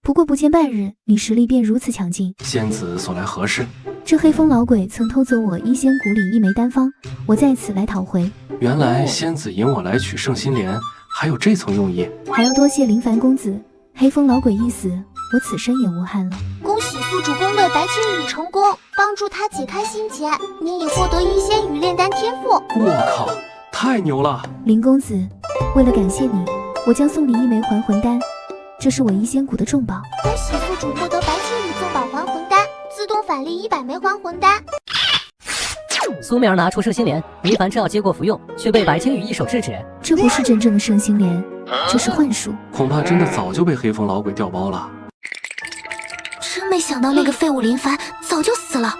不过不见半日，你实力便如此强劲。仙子所来何事？这黑风老鬼曾偷走我医仙谷里一枚丹方，我在此来讨回。原来仙子引我来取圣心莲，还有这层用意。还要多谢林凡公子，黑风老鬼一死，我此生也无憾了。恭喜宿主攻略白青羽成功，帮助他解开心结，你已获得医仙羽炼丹天赋。我靠，太牛了！林公子，为了感谢你，我将送你一枚还魂丹，这是我医仙谷的重宝。恭喜宿主获得白青羽纵宝还魂丹，自动返利100枚还魂丹。苏媚儿拿出圣心莲，林凡正要接过服用，却被白青羽一手制止。这不是真正的圣心莲，这是幻术。恐怕真的早就被黑风老鬼调包了。真没想到那个废物林凡早就死了，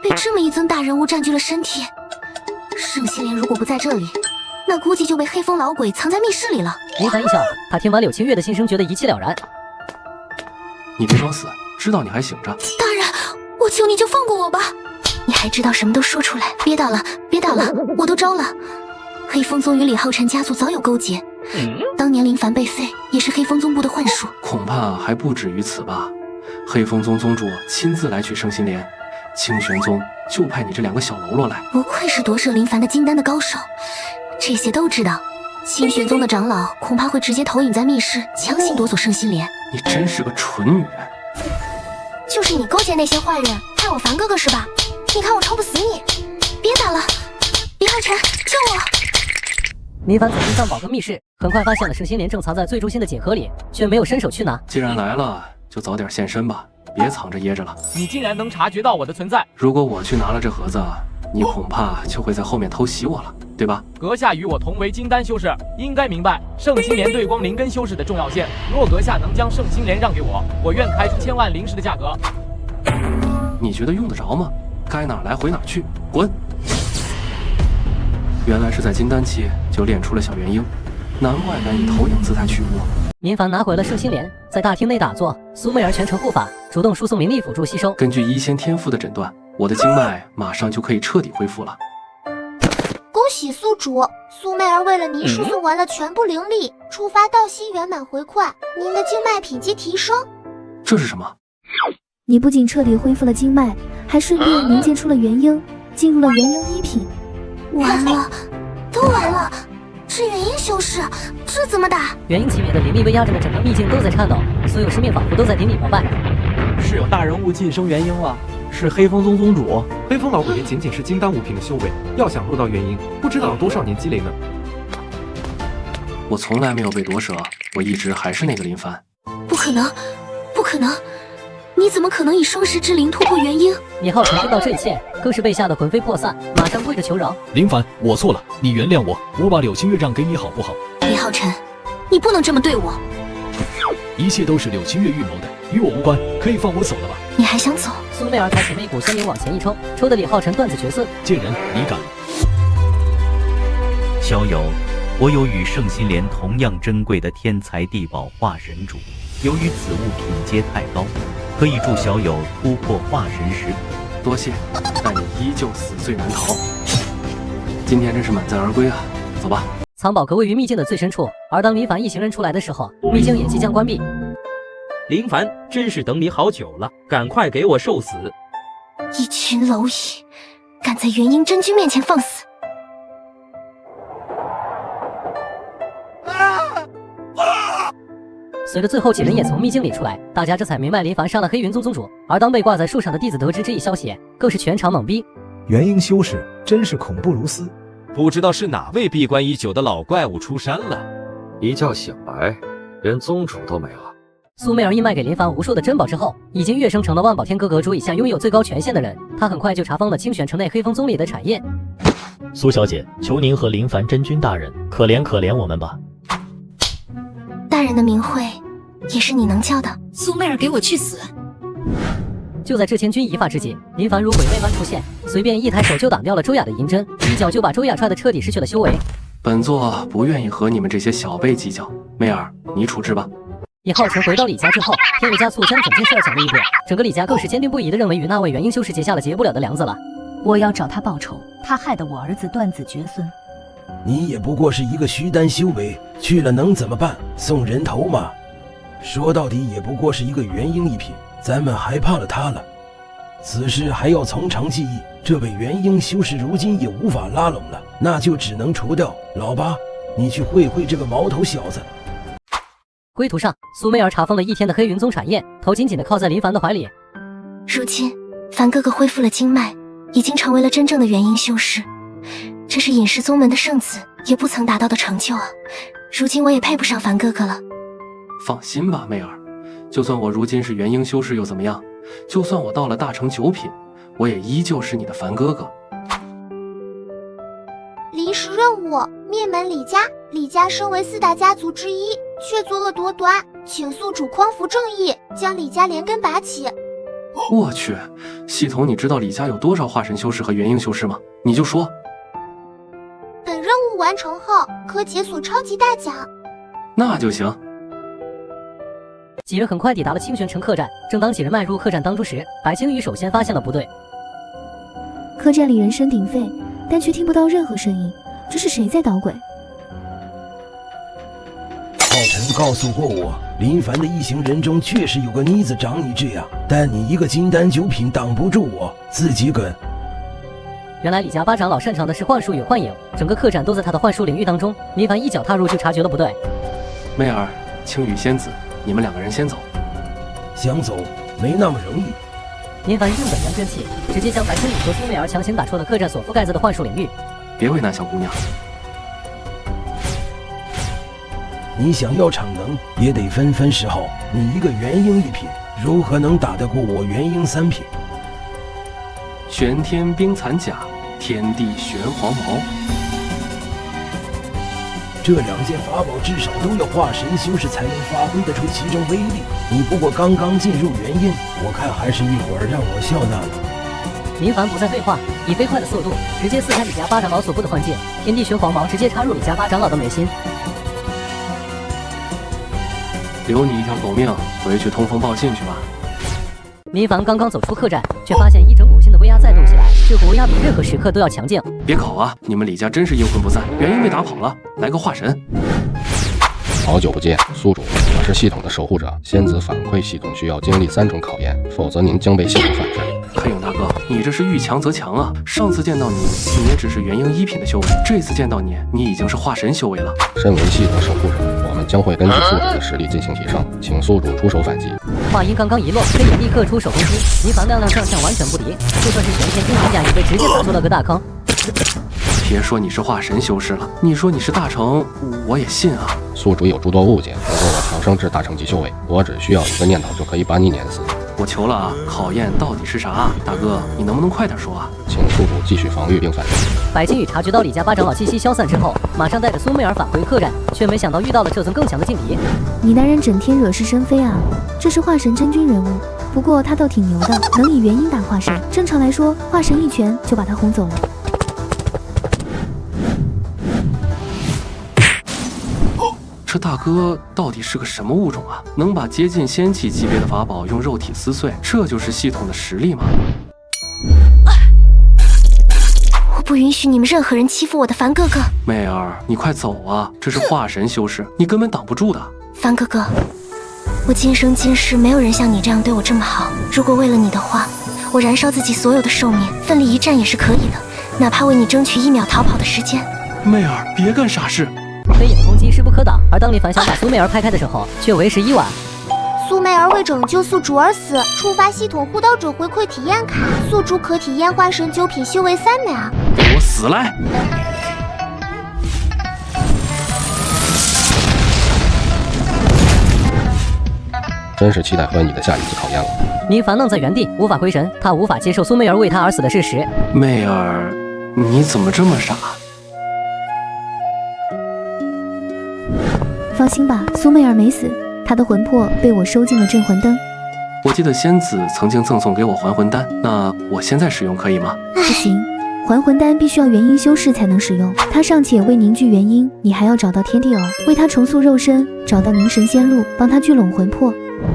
被这么一尊大人物占据了身体。圣心莲如果不在这里，那估计就被黑风老鬼藏在密室里了。林凡一笑，他听完柳青月的心声，觉得一气了然。你别装死，知道你还醒着。大人，我求你就放过我吧。你还知道什么都说出来，别打了，别打了，我都招了。黑风宗与李浩辰家族早有勾结，当年林凡被废也是黑风宗部的幻术。恐怕还不止于此吧。黑风宗宗主亲自来取圣心莲，清玄宗就派你这2个小喽啰来。不愧是夺舍林凡的金丹的高手，这些都知道。清玄宗的长老恐怕会直接投影在密室，强行夺走圣心莲。你真是个蠢女人。就是你勾结那些坏人，害我凡哥哥是吧？你看我抽不死你！别打了，李浩辰，救我！林凡走进藏宝阁密室，很快发现了圣心莲正藏在最中心的锦盒里，却没有伸手去拿。既然来了，就早点现身吧，别藏着掖着了。你竟然能察觉到我的存在！如果我去拿了这盒子，你恐怕就会在后面偷袭我了，对吧？阁下与我同为金丹修士，应该明白圣心莲对光灵根修士的重要性。若阁下能将圣心莲让给我，我愿开出1000万灵石的价格。你觉得用得着吗？该哪来回哪去，滚！原来是在金丹期就练出了小元婴，难怪敢以投影姿态取物。林凡拿回了圣心莲，在大厅内打坐，苏媚儿全程护法，主动输送灵力辅助吸收。根据医仙天赋的诊断，我的经脉马上就可以彻底恢复了。恭喜宿主，苏媚儿为了您输送完了全部灵力，触发道心圆满回馈，您的经脉品级提升。这是什么？你不仅彻底恢复了经脉，还顺便凝结出了元婴，进入了元婴1品。完了，都完了！是元婴修士，这怎么打？元婴级别的灵力威压着整个秘境都在颤抖，所有生命仿佛都在顶礼膜拜。是有大人物晋升元婴了，是黑风宗宗主。黑风老鬼也仅仅是金丹5品的修为，要想入到元婴，不知道有多少年积累呢。我从来没有被夺舍，我一直还是那个林凡。不可能，不可能！你怎么可能以双十之灵突破元婴？李浩辰听到这一切，更是被吓得魂飞魄散，马上跪着求饶。林凡，我错了，你原谅我，我把柳青月让给你好不好？李浩辰，你不能这么对我。一切都是柳青月预谋的，与我无关，可以放我走了吧？你还想走？苏媚儿开始魅骨仙灵往前一抽，抽的李浩辰断子绝孙。贱人，你敢！小友，我有与圣心莲同样珍贵的天才地宝化神珠，由于此物品阶太高，可以助小友突破化神时刻。多谢，但你依旧死罪难逃。今天真是满载而归啊！走吧。藏宝阁位于秘境的最深处，而当林凡一行人出来的时候，秘境也即将关闭。林凡，真是等你好久了，赶快给我受死！一群蝼蚁，敢在元婴真君面前放肆！随着最后几人也从秘境里出来，大家这才明白林凡杀了黑云宗宗主。而当被挂在树上的弟子得知这一消息，更是全场懵逼。元婴修士真是恐怖如斯，不知道是哪位闭关已久的老怪物出山了。一觉醒来，连宗主都没了。苏媚儿义卖给林凡无数的珍宝之后，已经跃升成了万宝天阁阁主以下拥有最高权限的人。他很快就查封了清玄城内黑风宗里的产业。苏小姐，求您和林凡真君大人可怜可怜我们吧。大人的名讳也是你能叫的。苏媚儿，给我去死！就在这千钧一发之际，林凡如鬼魅般出现，随便一抬手就挡掉了周雅的银针，一脚就把周雅踹得彻底失去了修为。本座不愿意和你们这些小辈计较，媚儿，你处置吧。以浩辰回到李家之后，添油加醋将整件事讲了一遍，整个李家更是坚定不移地认为与那位元婴修士结下了结不了的梁子了。我要找他报仇，他害得我儿子断子绝孙。你也不过是一个虚丹修为，去了能怎么办？送人头吗？说到底也不过是一个元婴一品，咱们还怕了他了。此事还要从长计议，这位元婴修士如今也无法拉拢了，那就只能除掉。老八，你去会会这个毛头小子。归途上，苏媚儿查封了一天的黑云宗产业，头紧紧地靠在林凡的怀里。如今凡哥哥恢复了经脉，已经成为了真正的元婴修士，这是隐世宗门的圣子也不曾达到的成就啊！如今我也配不上凡哥哥了。放心吧，媚儿，就算我如今是元婴修士又怎么样？就算我到了大成9品，我也依旧是你的凡哥哥。临时任务：灭门李家。李家身为4大家族之一，却作恶多端，请宿主匡扶正义，将李家连根拔起。我去，系统，你知道李家有多少化神修士和元婴修士吗？你就说。本任务完成后，可解锁超级大奖。那就行。几人很快抵达了清玄城客栈，正当几人迈入客栈当中时，白青羽首先发现了不对。客栈里人声鼎沸，但却听不到任何声音，这是谁在捣鬼？浩辰告诉过我，林凡的一行人中确实有个妮子长你这样，但你一个金丹9品挡不住我，自己滚。原来李家八长老擅长的是幻术与幻影，整个客栈都在他的幻术领域当中。林凡一脚踏入就察觉了不对。媚儿，青羽仙子，你们2个人先走。想走没那么容易。林凡用本源真气，直接将白青羽和苏媚儿强行打出了客栈所覆盖着的幻术领域。别为难小姑娘。你想要逞能，也得分分时候。你一个元婴1品，如何能打得过我元婴3品？玄天冰蚕甲，天地玄黄毛，这2件法宝至少都要化神修士才能发挥得出其中威力。你不过刚刚进入元婴，我看还是一会儿让我笑纳了。林凡不再废话，以飞快的速度直接撕开李家八长老所布的幻境，天地玄黄毛直接插入李家八长老的眉心。留你一条狗命，回去通风报信去吧。林凡刚刚走出客栈，却发现一整股新的威压再度袭来，这股威压比任何时刻都要强劲。别搞啊！你们李家真是阴魂不散，元婴被打跑了，来个化神。好久不见，宿主，我是系统的守护者。仙子反馈系统需要经历3重考验，否则您将被系统反噬。黑影大哥，你这是遇强则强啊！上次见到你，你也只是元婴1品的修为，这次见到你，你已经是化神修为了。身为系统守护者，我们将会根据宿主的实力进行提升，请宿主出手反击。话音刚刚一落，黑影立刻出手攻击，林凡亮亮相向完全不敌，就算是玄天冰蚕甲也被直接打出了个大坑。别说你是化神修士了，你说你是大成，我也信啊。宿主有诸多误解，如果我调升至大成级修为，我只需要一个念头就可以把你碾死。我求了啊，考验到底是啥？大哥，你能不能快点说啊？请宿主继续防御并反击。白金羽察觉到李家八长老气息消散之后，马上带着苏媚儿返回客栈，却没想到遇到了这尊更强的劲敌。你男人整天惹是生非啊！这是化神真君人物，不过他倒挺牛的，能以元婴打化神。正常来说，化神一拳就把他轰走了。这大哥到底是个什么物种啊？能把接近仙气级别的法宝用肉体撕碎，这就是系统的实力吗？我不允许你们任何人欺负我的凡哥哥。媚儿，你快走啊！这是化神修士，你根本挡不住的。凡哥哥，我今生今世没有人像你这样对我这么好。如果为了你的话，我燃烧自己所有的寿命，奋力一战也是可以的，哪怕为你争取1秒逃跑的时间。媚儿，别干傻事。飞影攻击势不可挡，而当林凡想把苏媚儿拍开的时候，却为时已晚。苏媚儿为拯救宿主而死，触发系统护岛者回馈体验卡，宿主可体验化神9品修为3秒。给我死来！真是期待和你的下一次考验了。林凡愣在原地，无法回神，他无法接受苏媚儿为他而死的事实。媚儿，你怎么这么傻？放心吧，苏媚儿没死，她的魂魄被我收进了镇魂灯。我记得仙子曾经赠送给我还魂丹，那我现在使用可以吗？不行，还魂丹必须要元婴修士才能使用，它尚且未凝聚元婴，你还要找到天地偶，为他重塑肉身，找到凝神仙露，帮他聚拢魂魄。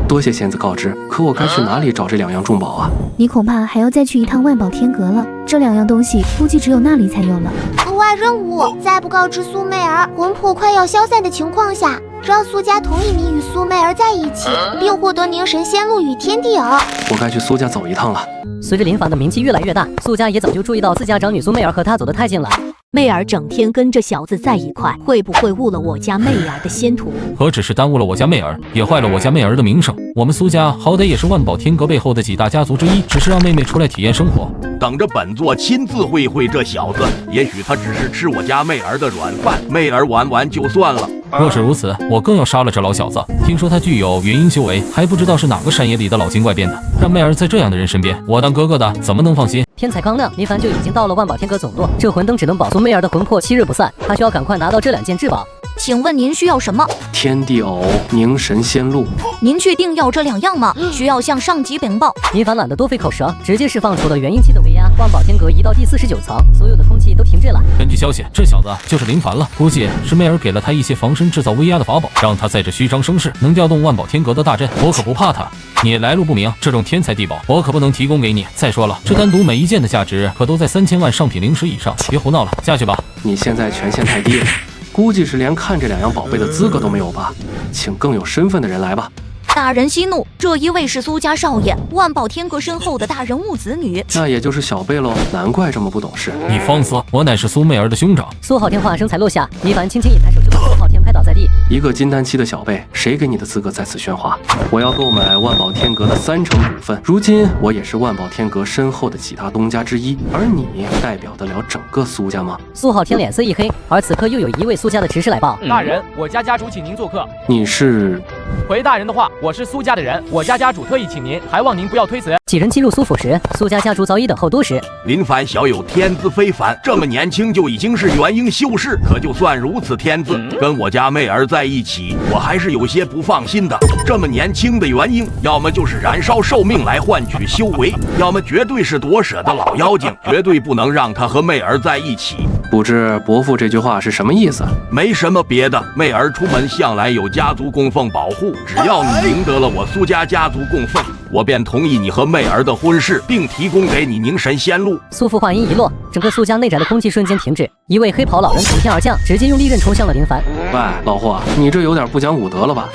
多谢仙子告知，可我该去哪里找这2样重宝啊？你恐怕还要再去一趟万宝天阁了，这2样东西估计只有那里才有了。额外任务，在不告知苏媚儿魂魄快要消散的情况下，让苏家同意你与苏媚儿在一起，并获得凝神仙露与天地偶。我该去苏家走一趟了。随着林凡的名气越来越大，苏家也早就注意到自家长女苏媚儿和他走得太近了。媚儿整天跟这小子在一块，会不会误了我家媚儿的仙途？何止是耽误了我家媚儿，也坏了我家媚儿的名声。我们苏家好歹也是万宝天阁背后的几大家族之一，只是让妹妹出来体验生活。等着本座亲自会会这小子，也许他只是吃我家媚儿的软饭，媚儿玩玩就算了。若是如此，我更要杀了这老小子。听说他具有元婴修为，还不知道是哪个山野里的老精怪变的，让媚儿在这样的人身边，我当哥哥的怎么能放心？天才刚亮，林凡就已经到了万宝天阁总舵，这魂灯只能保苏媚儿的魂魄7日不散，他需要赶快拿到这2件至宝。请问您需要什么？天地偶、凝神仙露。您确定要这2样吗？需要向上级禀报。林凡懒得多费口舌，直接释放出了元婴期的威压。万宝天阁移到第49层，所有的空气都停滞了。根据消息，这小子就是林凡了，估计是媚儿给了他一些防身制造威压的法宝，让他在这虚张声势，能调动万宝天阁的大阵。我可不怕他。你来路不明，这种天材地宝我可不能提供给你。再说了，这单独每一件的价值可都在3000万上品灵石以上。别胡闹了，下去吧。你现在权限太低了，估计是连看这2样宝贝的资格都没有吧？请更有身份的人来吧。大人息怒，这一位是苏家少爷，万宝天阁身后的大人物子女，那也就是小辈喽，难怪这么不懂事。你放肆！我乃是苏媚儿的兄长。苏浩天话声才落下，林凡轻轻一抬手就把苏浩天拍倒在地。一个金丹期的小辈，谁给你的资格在此喧哗？我要购买万宝天阁的30%股份。如今我也是万宝天阁身后的几大东家之一，而你代表得了整个苏家吗？苏浩天脸色一黑，而此刻又有一位苏家的执事来报：大人，我家家主请您做客。你是？回大人的话，我是苏家的人，我家家主特意请您，还望您不要推辞。几人进入苏府时，苏家家主早已等候多时。林凡小有天资非凡，这么年轻就已经是元婴修士，可就算如此天资，跟我家媚儿在一起，我还是有些不放心的。这么年轻的元婴，要么就是燃烧寿命来换取修为，要么绝对是夺舍的老妖精，绝对不能让他和媚儿在一起。不知伯父这句话是什么意思？没什么别的，媚儿出门向来有家族供奉保护，只要你赢得了我苏家家族供奉，我便同意你和媚儿的婚事，并提供给你凝神仙露。苏父话音一落，整个苏家内宅的空气瞬间停止，一位黑袍老人从天而降，直接用利刃冲向了林凡。喂，老霍，你这有点不讲武德了吧？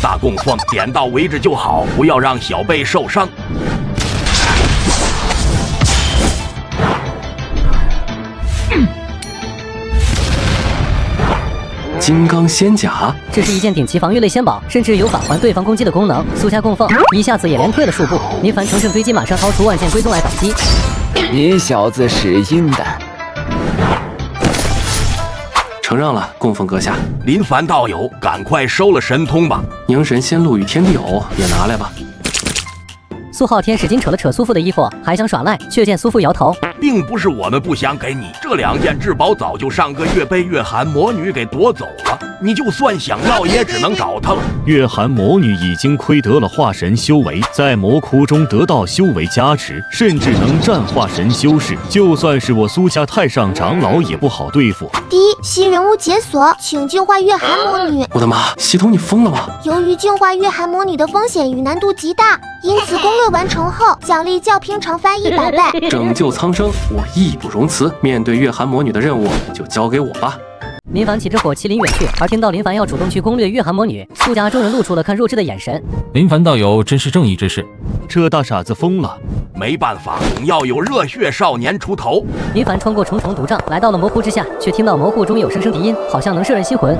大供奉点到为止就好，不要让小辈受伤。金刚仙甲，这是一件顶级防御类仙宝，甚至有返还对方攻击的功能。苏家供奉一下子也连退了数步，林凡乘胜追击，马上掏出万剑归宗来反击。你小子是阴的，承让了，供奉阁下。林凡道友，赶快收了神通吧，凝神仙露与天地偶也拿来吧。苏浩天使劲扯了扯苏父的衣服，还想耍赖，却见苏父摇头，并不是我们不想给你，这2件至宝早就上个月被月寒魔女给夺走了，你就算想要也只能找她了。月寒魔女已经窥得了化神修为，在魔窟中得到修为加持，甚至能战化神修士，就算是我苏家太上长老也不好对付。第一，新人物解锁，请净化月寒魔女。我的妈，系统你疯了吗？由于净化月寒魔女的风险与难度极大，因此攻略完成后奖励较平常翻100倍。拯救苍生。生，我义不容辞。面对月寒魔女的任务，就交给我吧。林凡骑着火麒麟远去，而听到林凡要主动去攻略月寒魔女，苏家众人露出了看弱智的眼神。林凡道友真是正义之士，这大傻子疯了。没办法，总要有热血少年出头。林凡穿过重重毒障，来到了魔窟之下，却听到魔窟中有声声笛音，好像能摄人心魂。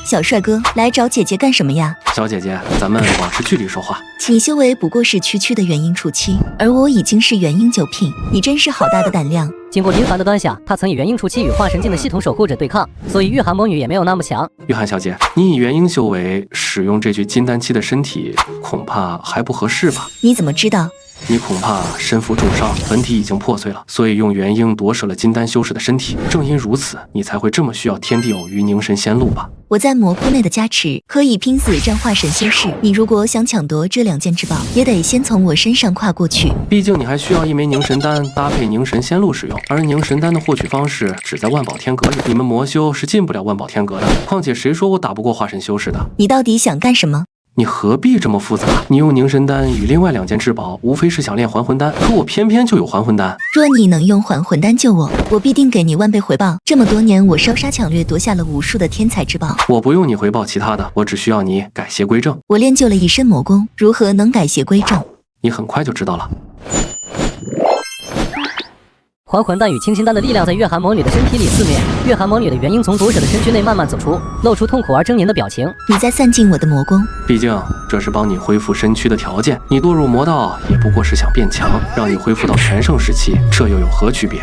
小帅哥，来找姐姐干什么呀？小姐姐，咱们保持距离说话。你修为不过是区区的元婴初期，而我已经是元婴9品，你真是好大的胆量。经过林凡的端详，他曾以元婴初期与化神境的系统守护者对抗，所以月寒魔女也没有那么强。月寒小姐，你以元婴修为使用这具金丹期的身体，恐怕还不合适吧？你怎么知道？你恐怕身负重伤，本体已经破碎了，所以用元婴夺舍了金丹修士的身体。正因如此，你才会这么需要天地偶与凝神仙露吧？我在魔窟内的加持，可以拼死战化神修士。你如果想抢夺这2件至宝，也得先从我身上跨过去。毕竟你还需要一枚凝神丹搭配凝神仙露使用，而凝神丹的获取方式只在万宝天阁里，你们魔修是进不了万宝天阁的。况且谁说我打不过化神修士的？你到底想干什么？你何必这么复杂？你用凝神丹与另外2件至宝，无非是想练还魂丹，可我偏偏就有还魂丹。若你能用还魂丹救我，我必定给你100倍回报。这么多年，我烧杀抢掠，夺下了无数的天才之宝。我不用你回报其他的，我只需要你改邪归正。我练就了一身魔功，如何能改邪归正？你很快就知道了。还魂丹与清心丹的力量在月寒魔女的身体里肆虐，月寒魔女的元婴从夺舍的身躯内慢慢走出，露出痛苦而狰狞的表情。你在散尽我的魔功，毕竟这是帮你恢复身躯的条件。你堕入魔道也不过是想变强，让你恢复到全盛时期，这又有何区别？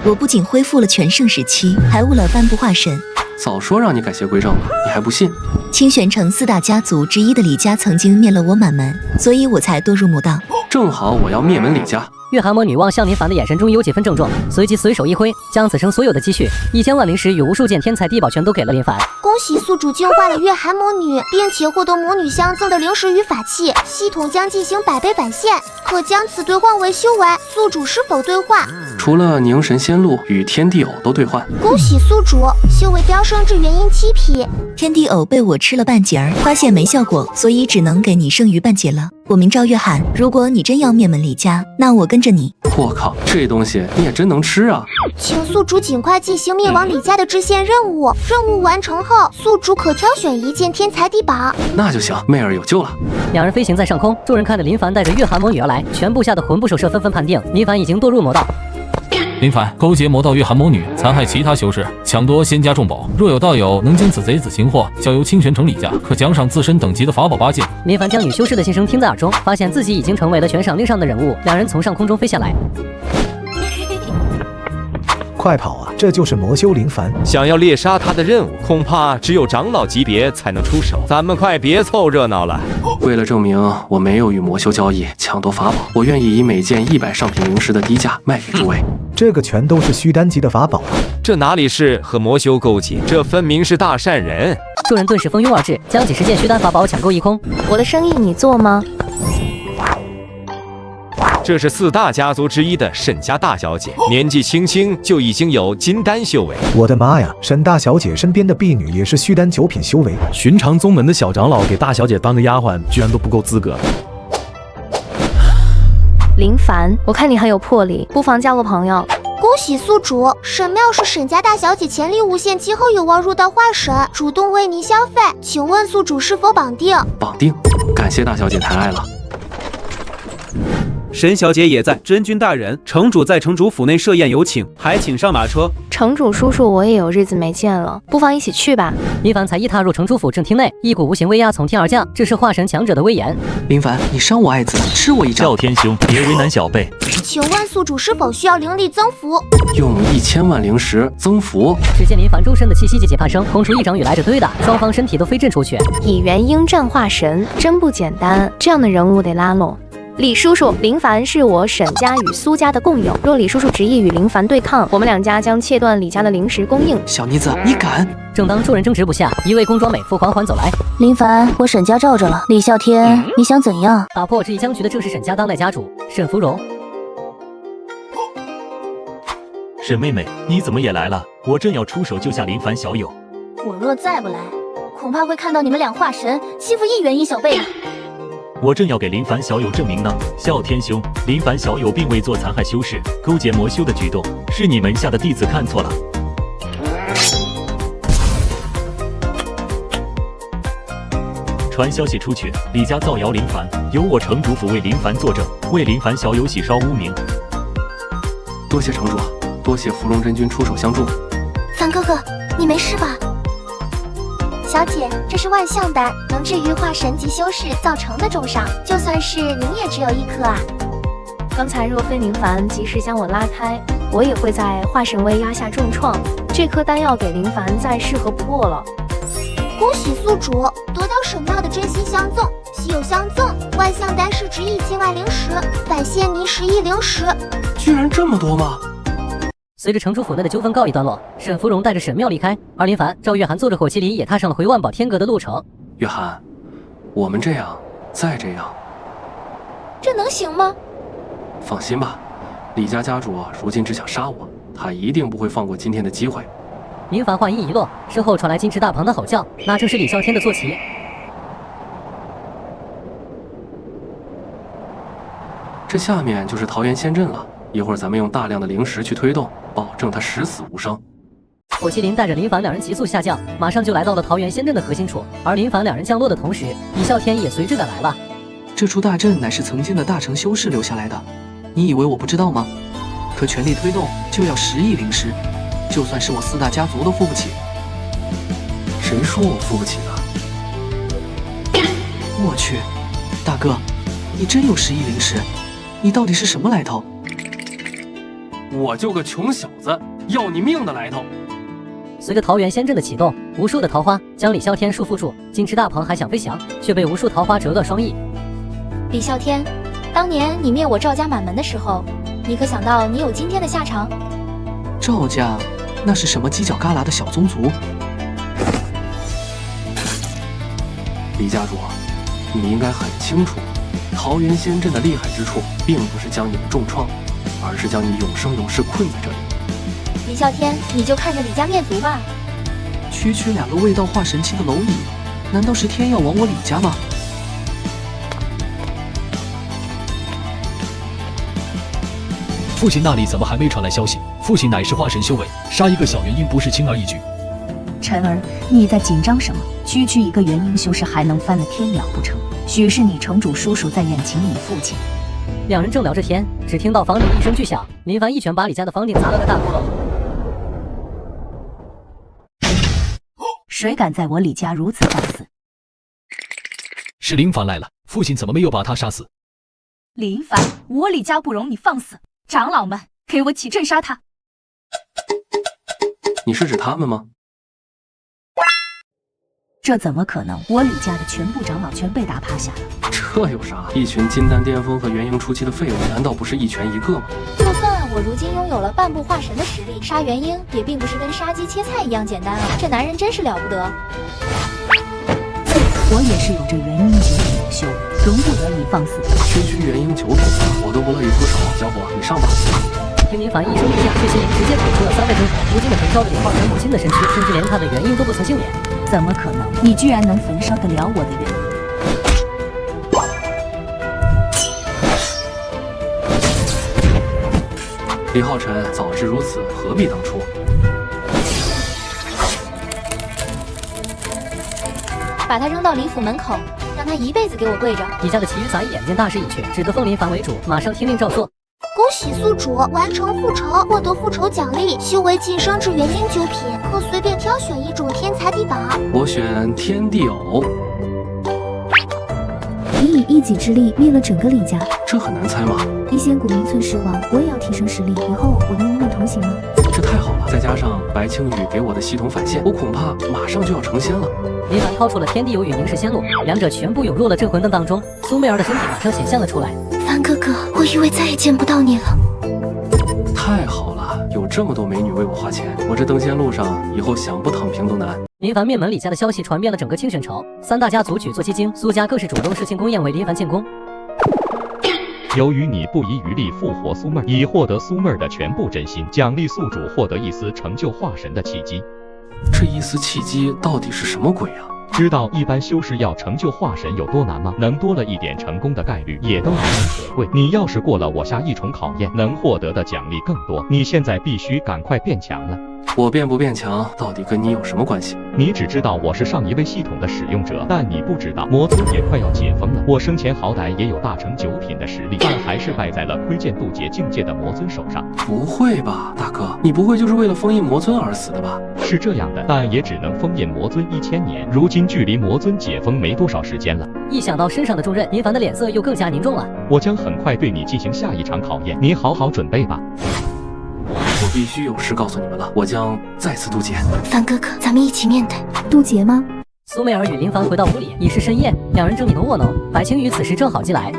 我不仅恢复了全盛时期，还悟了半部化神。早说让你改邪归正了，你还不信？清玄城4大家族之一的李家曾经灭了我满门，所以我才堕入魔道。正好我要灭门李家。月寒魔女望向林凡的眼神中有几分郑重，随即随手一挥，将此生所有的积蓄1000万灵石与无数件天才地宝全都给了林凡。恭喜宿主净化了月寒魔女，并且获得魔女相赠的灵石与法器，系统将进行100倍返现，可将此兑换为修为。宿主是否兑换？除了凝神仙露与天地偶都兑换。恭喜宿主修为飙升至元婴7品。天地偶被我吃了半截儿，发现没效果，所以只能给你剩余半截了。我名召月寒，如果你真要灭门李家，那我跟着你。我靠，这东西你也真能吃啊！请宿主尽快进行灭亡李家的支线任务，任务完成后，宿主可挑选1件天才地宝。那就行，妹儿有救了。两人飞行在上空，众人看着林凡带着月寒魔女而来，全部吓得魂不守舍，纷纷判定林凡已经堕入魔道。林凡勾结魔道月寒魔女，残害其他修士，抢夺仙家重宝。若有道友能将此贼子擒获，交由清玄城李家，可奖赏自身等级的法宝8件。林凡将女修士的心声听在耳中，发现自己已经成为了悬赏令上的人物。两人从上空中飞下来。快跑啊！这就是魔修林凡。想要猎杀他的任务，恐怕只有长老级别才能出手。咱们快别凑热闹了。为了证明我没有与魔修交易抢夺法宝，我愿意以每件100上品灵石的低价卖给诸位。这个全都是虚丹级的法宝啊！这哪里是和魔修勾结，这分明是大善人。众人顿时蜂拥而至，将几10件虚丹法宝抢购一空。我的生意你做吗？这是4大家族之一的沈家大小姐，年纪轻轻就已经有金丹修为。我的妈呀！沈大小姐身边的婢女也是虚丹9品修为。寻常宗门的小长老给大小姐当个丫鬟，居然都不够资格。林凡，我看你很有魄力，不妨交个朋友。恭喜宿主，沈庙是沈家大小姐潜力无限，今后有望入道化神，主动为您消费，请问宿主是否绑定？绑定，感谢大小姐抬爱了。沈小姐也在，真君大人，城主在城主府内设宴，有请，还请上马车。城主叔叔，我也有日子没见了，不妨一起去吧。林凡才一踏入城主府正厅内，一股无形威压从天而降，这是化神强者的威严。林凡，你伤我爱子，吃我一掌。赵天兄，别为难小辈。请问宿主是否需要灵力增幅？用1000万灵石增幅。只见林凡周身的气息节节攀升，空出一掌与来者对打，双方身体都飞震出去。以元婴战化神，真不简单，这样的人物得拉拢。李叔叔，林凡是我沈家与苏家的共友，若李叔叔执意与林凡对抗，我们2家将切断李家的灵石供应。小妮子，你敢？正当众人争执不下，一位宫装美妇缓缓走来。林凡，我沈家罩着了。李啸天，你想怎样？打破这一僵局的正是沈家当代家主沈芙蓉。沈妹妹，你怎么也来了？我正要出手救下林凡小友。我若再不来，恐怕会看到你们2化神欺负1元1小辈了。我正要给林凡小友证明呢。啸天兄，林凡小友并未做残害修士、勾结魔修的举动，是你门下的弟子看错了。传消息出去，李家造谣林凡，由我城主府为林凡作证，为林凡小友洗刷污名。多谢城主，多谢芙蓉真君出手相助。凡哥哥，你没事吧？小姐，这是万象丹，能治愈化神级修士造成的重伤，就算是您也只有1颗啊。刚才若非林凡及时将我拉开，我也会在化神威压下重创。这颗丹药给林凡再适合不过了。恭喜宿主得到神庙的真心相赠，稀有相赠，万象丹市值1000万灵石，感谢您10亿灵石。居然这么多吗？随着城主府内的纠纷告一段落，沈芙蓉带着神庙离开，而林凡、赵月涵坐着火麒麟也踏上了回万宝天阁的路程。月涵，我们这样，再这样，这能行吗？放心吧，李家家主如今只想杀我，他一定不会放过今天的机会。林凡话音一落，身后传来金翅大鹏的吼叫，那正是李啸天的坐骑。这下面就是桃源仙阵了，一会儿咱们用大量的灵石去推动，保证他十死无生。火麒麟带着林凡两人急速下降，马上就来到了桃源仙阵的核心处。而林凡两人降落的同时，李啸天也随之赶来了。这处大阵乃是曾经的大成修士留下来的，你以为我不知道吗？可全力推动就要10亿灵石，就算是我4大家族都付不起。谁说我付不起的？我去，大哥，你真有10亿灵石？你到底是什么来头？我就个穷小子，要你命的来头！随着桃源仙阵的启动，无数的桃花将李啸天束缚住。金翅大鹏还想飞翔，却被无数桃花折断双翼。李啸天，当年你灭我赵家满门的时候，你可想到你有今天的下场？赵家那是什么犄角旮旯的小宗族？李家主，你应该很清楚，桃源仙阵的厉害之处，并不是将你们重创，而是将你永生永世困在这里。李啸天，你就看着李家灭族吧。区区2个未到化神期的蝼蚁，难道是天要亡我李家吗？父亲那里怎么还没传来消息？父亲乃是化神修为，杀一个小元婴不是轻而易举。晨儿，你在紧张什么？区区一个元婴修士还能翻了天了不成？许是你城主叔叔在宴请你父亲。两人正聊着天，只听到房顶一声巨响，林凡一拳把李家的房顶砸了个大窟窿。谁敢在我李家如此放肆？是林凡来了，父亲怎么没有把他杀死？林凡，我李家不容你放肆！长老们，给我起阵杀他！你是指他们吗？这怎么可能？我李家的全部长老全被打趴下了。这有啥？一群金丹巅峰和元婴初期的废物，难道不是一拳一个吗？就算我如今拥有了半步化神的实力，杀元婴也并不是跟杀鸡切菜一样简单啊！这男人真是了不得。我也是有着元婴9品的修为，容不得你放肆。区区元婴9品，我都不乐意出手。小伙，你上吧。听林凡一声令下，血麒麟直接吐出了3倍真火，如今的焚烧着李浩然母亲的身躯，甚至连他的元婴都不曾幸免。怎么可能？你居然能焚烧得了我的元婴？李浩辰，早知如此，何必当初？把他扔到李府门口，让他一辈子给我跪着。李家的其余杂役眼见大势已去，只得奉林凡为主，马上听令照做。恭喜宿主完成复仇，获得复仇奖励，修为晋升至元婴9品，可随便挑选一种天才地宝。我选天地偶。你以一己之力灭了整个李家，这很难猜吗？一仙谷名存实亡，我也要提升实力，以后我能与你同行吗？这太好了，再加上白青羽给我的系统返现，我恐怕马上就要成仙了。林凡掏出了天地偶与凝视仙露，两者全部涌入了镇魂灯当中。苏媚儿的身体马上显现了出来。凡哥哥，我以为再也见不到你了。太好了，有这么多美女为我花钱，我这登仙路上以后想不躺平都难。林凡灭门李家的消息传遍了整个清玄城，3大家族举座皆惊，苏家更是主动设庆功宴为林凡庆功。由于你不遗余力复活苏妹儿，已获得苏妹儿的全部真心，奖励宿主获得一丝成就化神的契机。这一丝契机到底是什么鬼啊？知道一般修士要成就化神有多难吗？能多了一点成功的概率，也都难能可贵。你要是过了我下一重考验，能获得的奖励更多。你现在必须赶快变强了。我变不变强，到底跟你有什么关系？你只知道我是上一位系统的使用者，但你不知道魔尊也快要解封了。我生前好歹也有大成9品的实力，但还是败在了窥见渡劫境界的魔尊手上。不会吧，大哥，你不会就是为了封印魔尊而死的吧？是这样的，但也只能封印魔尊1000年。如今距离魔尊解封没多少时间了。一想到身上的重任，林凡的脸色又更加凝重了。我将很快对你进行下一场考验，你好好准备吧。我必须有事告诉你们了，我将再次渡劫。凡哥哥，咱们一起面对。渡劫吗？苏媚儿与林凡回到屋里，已是深夜，两人正你侬我侬。白青羽此时正好进来。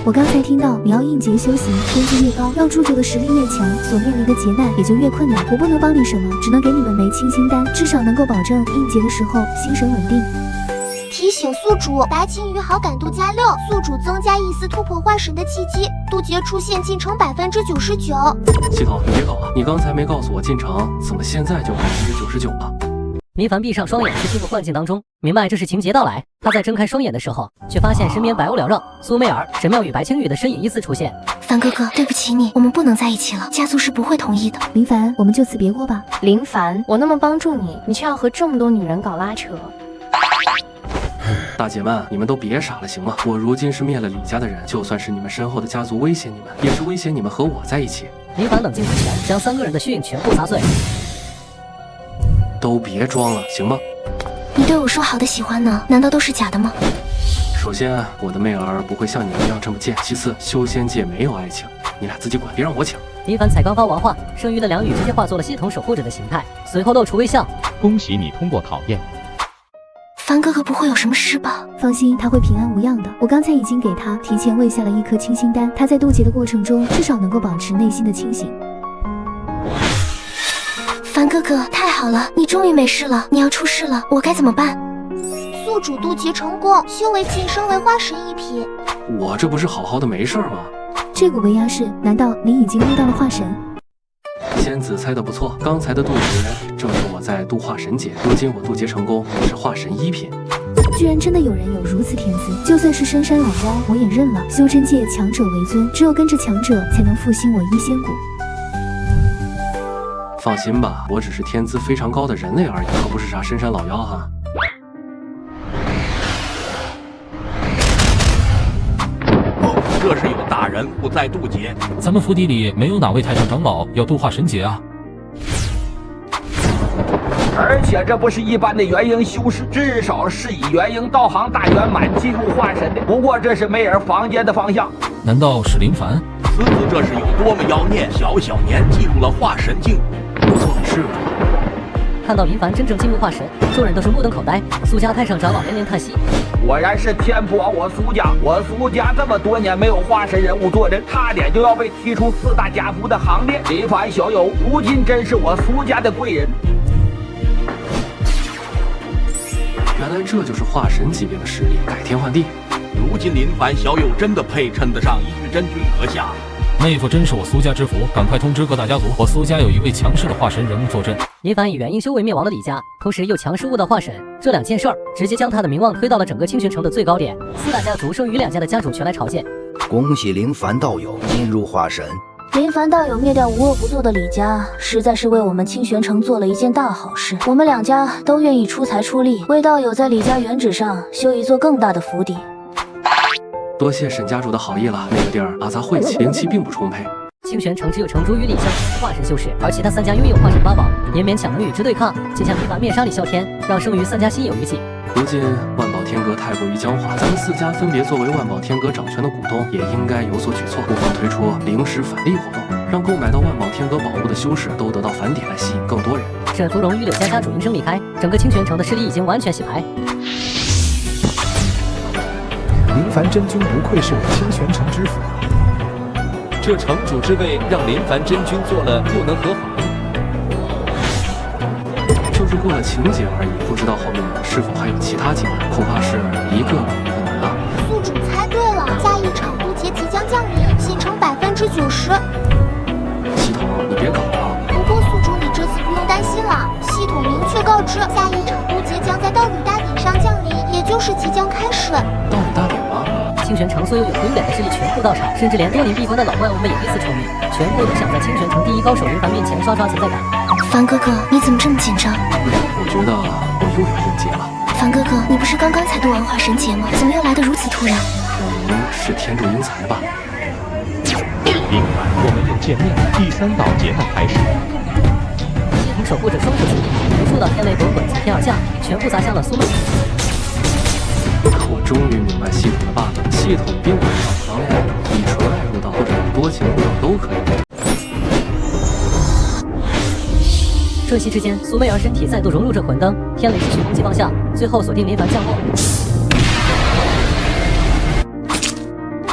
我刚才听到你要应劫修行，天资越高，让铸就的实力越强，所面临的劫难也就越困难。我不能帮你什么，只能给你们枚清心丹，至少能够保证应劫的时候心神稳定。提醒宿主，白青羽好感度加6，宿主增加一丝突破化神的契机，渡劫出现进程99%。系统，你别搞啊！你刚才没告诉我进程，怎么现在就99%了？林凡闭上双眼，是进入幻境当中，明白这是情节到来。他在睁开双眼的时候，却发现身边百无聊绕，苏媚儿、神庙与白青羽的身影依次出现。凡哥哥，对不起你，我们不能在一起了，家族是不会同意的。林凡，我们就此别过吧。林凡，我那么帮助你，你却要和这么多女人搞拉扯。大姐们，你们都别傻了行吗？我如今是灭了李家的人，就算是你们身后的家族威胁你们，也是威胁你们和我在一起。林凡冷静之前，将3个人的血印全部砸碎。都别装了，行吗？你对我说好的喜欢呢，难道都是假的吗？首先，我的媚儿不会像你们一样这么贱。其次，修仙界没有爱情，你俩自己管，别让我抢。林凡才刚发完话，剩余的两羽直接化作了系统守护者的形态，随后露出微笑。恭喜你通过考验。凡哥哥不会有什么事吧？放心，他会平安无恙的。我刚才已经给他提前喂下了1颗清心丹，他在渡劫的过程中至少能够保持内心的清醒。凡哥哥，太好了，你终于没事了。你要出事了，我该怎么办？宿主渡劫成功，修为晋升为化神1品。我这不是好好的没事吗？这个维亚是，难道你已经悟到了化神？仙子猜得不错，刚才的渡劫正是我在渡化神劫，如今我渡劫成功，也是化神1品。居然真的有人有如此天资，就算是深山老妖我也认了。修真界强者为尊，只有跟着强者才能复兴我一仙谷。放心吧，我只是天资非常高的人类而已，可不是啥深山老妖哈。这是有大人物在渡劫。咱们府邸里没有哪位太上长老要渡化神劫啊。而且这不是一般的元婴修士，至少是以元婴道行大圆满进入化神的。不过这是媚儿房间的方向。难道是林凡？此子这是有多么妖孽，小年进入了化神境。不错，是。看到林凡真正进入化神，众人都是目瞪口呆。苏家太上长老连连叹息：果然是天薄我苏家，我苏家这么多年没有化神人物坐镇，差点就要被踢出4大家族的行列。林凡小友，如今真是我苏家的贵人。原来这就是化神级别的实力，改天换地。如今林凡小友真的配称得上一玉真君阁下。妹夫真是我苏家之福，赶快通知各大家族，我苏家有一位强势的化神人物坐镇。林凡以元婴修为灭亡了李家，同时又强势悟道化神，这2件事儿直接将他的名望推到了整个清玄城的最高点。4大家族剩余2家的家主全来朝见。恭喜林凡道友进入化神。林凡道友灭掉无恶不作的李家，实在是为我们清玄城做了一件大好事。我们2家都愿意出财出力，为道友在李家原址上修一座更大的府邸。多谢沈家主的好意了，那个地儿阿杂晦气，灵气并不充沛。清玄城只有城主与李相同是化神修士，而其他3家拥有化神8宝，也勉强能与之对抗。今夏林凡灭杀李啸天，让剩余3家心有余悸。如今万宝天阁太过于僵化，咱们4家分别作为万宝天阁掌权的股东，也应该有所举措，不妨推出灵石返利活动，让购买到万宝天阁宝物的修士都得到返点，来吸引更多人。沈芙蓉与柳家家主应声离开，整个清玄城的势力已经完全洗牌。林凡真君不愧是我清玄城之父，这城主之位让林凡真君做了又能和好？就是过了情节而已，不知道后面是否还有其他劫难，恐怕是一个比一个难啊。宿主猜对了，下一场渡劫即将降临，信城90%。系统，你别搞了。不过宿主你这次不用担心了，系统明确告知，下一场渡劫将在道侣大典上降临。玄城所有有回远的势力全部到场，甚至连多年闭关的老怪物们也为此抽命，全部都想在清玄城第一高手林凡面前刷刷存在感。凡哥哥，你怎么这么紧张？我觉得我又要应劫了。凡哥哥，你不是刚刚才渡完化神劫吗？怎么又来得如此突然？我们是天助英才吧？林凡，我们又见面了。第3道劫难开始。系统守护者双手紧握，无数道天雷滚滚从天而降，全部砸向了苏妹。我终于明白系统的 bug， 系统并不是让我当恋爱，以纯爱入道或者多情入道都可以。瞬息之间，苏妹儿身体再度融入这魂灯，天雷继续攻击方向，最后锁定林凡降落。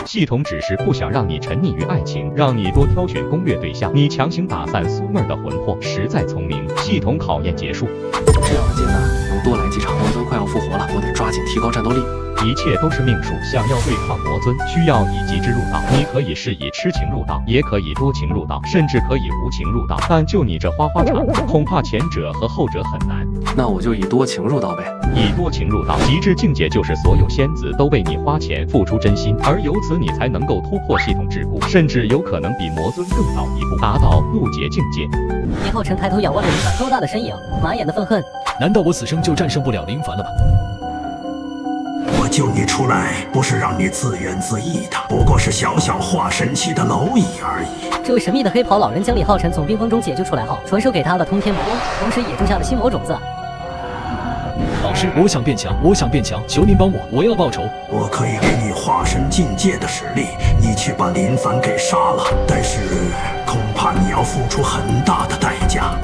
系统只是不想让你沉溺于爱情，让你多挑选攻略对象，你强行打散苏妹儿的魂魄，实在聪明。系统考验结束。这样的劫难能多来几场，魔尊快要复活了，我得抓紧提高战斗力。一切都是命数，想要对抗魔尊，需要以极致入道。你可以是以痴情入道，也可以多情入道，甚至可以无情入道。但就你这花花肠，恐怕前者和后者很难。那我就以多情入道呗。以多情入道，极致境界就是所有仙子都为你花钱付出真心，而由此你才能够突破系统桎梏，甚至有可能比魔尊更早一步，达到渡劫境界。林浩辰抬头仰望着林凡高大的身影，满眼的愤恨。难道我此生就战胜不了林凡了吗？我救你出来，不是让你自怨自艾的，不过是小小化神期的蝼蚁而已。这位神秘的黑袍老人将李浩辰从冰封中解救出来后，传授给他了通天魔功，同时也种下了心魔种子。老师，我想变强，我想变强，求您帮我，我要报仇。我可以给你化神境界的实力，你去把林凡给杀了，但是恐怕你要付出很大的代价。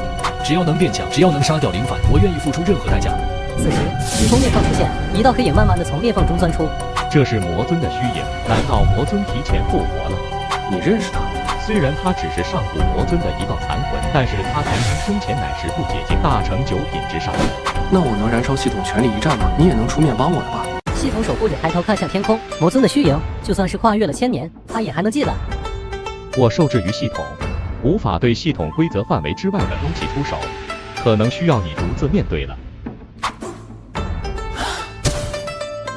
只要能变强，只要能杀掉林凡，我愿意付出任何代价。此时，虚空裂缝出现，一道黑影慢慢的从裂缝中钻出。这是魔尊的虚影，难道魔尊提前复活了？你认识他？虽然他只是上古魔尊的一道残魂，但是他曾经生前乃是渡劫境大成9品之上。那我能燃烧系统全力一战吗？你也能出面帮我的吧？系统守护者抬头看向天空，魔尊的虚影，就算是跨越了1000年，他也还能记得。我受制于系统，无法对系统规则范围之外的东西出手，可能需要你独自面对了。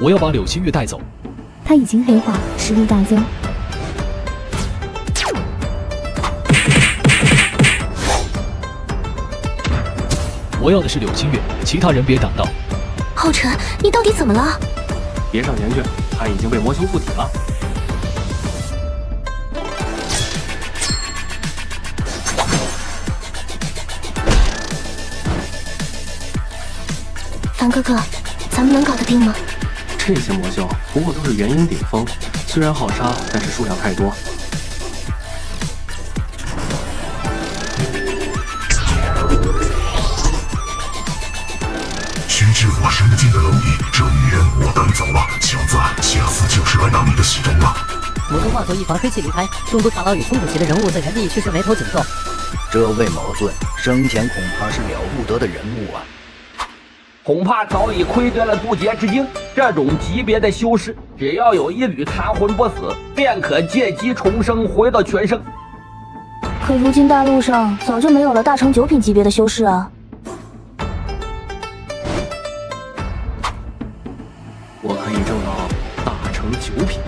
我要把柳青月带走。他已经黑化，实力大增。我要的是柳青月，其他人别挡道。浩辰，你到底怎么了？别上前去，他已经被魔修附体了。凡哥哥，咱们能搞得定吗？这些魔修不过都是元婴顶峰，虽然好杀，但是数量太多。虚至化神境的蝼蚁，这女人我带走了。小子，下次就是来拿你的血种了。魔尊化作一团黑气离开，众多长老与宗主级的人物在原地却是眉头紧皱。这位魔尊生前恐怕是了不得的人物啊！恐怕早已愧对了渡劫之境。这种级别的修士，只要有一缕残魂不死，便可借机重生，回到全盛。可如今大陆上早就没有了大成9品级别的修士啊！我可以挣到大成9品。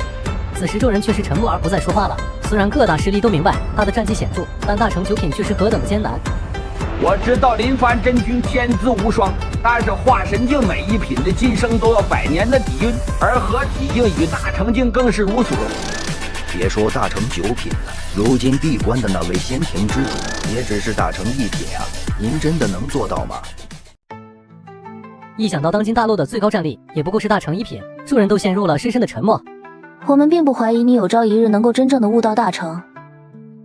此时众人却是沉默而不再说话了。虽然各大势力都明白他的战绩显著，但大成9品却是何等的艰难。我知道林凡真君天资无双，但是化神境每一品的晋升都要100年的底蕴，而合体境与大成境更是如此。别说大成9品了，如今闭关的那位仙庭之主也只是大成1品啊！您真的能做到吗？一想到当今大陆的最高战力也不过是大成1品，众人都陷入了深深的沉默。我们并不怀疑你有朝一日能够真正的悟到大成，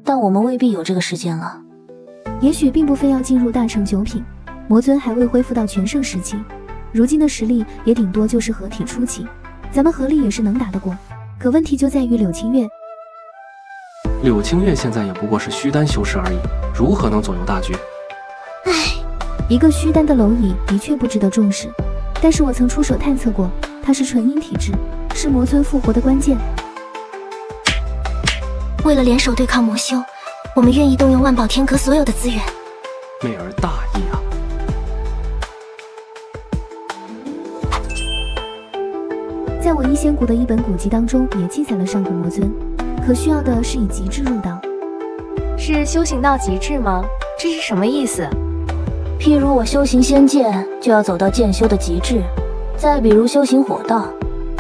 但我们未必有这个时间了。也许并不非要进入大成9品，魔尊还未恢复到全盛时期，如今的实力也顶多就是合体初期，咱们合力也是能打得过。可问题就在于柳青月。柳青月现在也不过是虚丹修士而已，如何能左右大局？唉，一个虚丹的蝼蚁的确不值得重视，但是我曾出手探测过，它是纯阴体质，是魔尊复活的关键。为了联手对抗魔修，我们愿意动用万宝天阁所有的资源。妹儿大义啊！在我一仙谷的一本古籍当中也记载了上古魔尊，可需要的是以极致入道。是修行到极致吗？这是什么意思？譬如我修行仙剑，就要走到剑修的极致；再比如修行火道，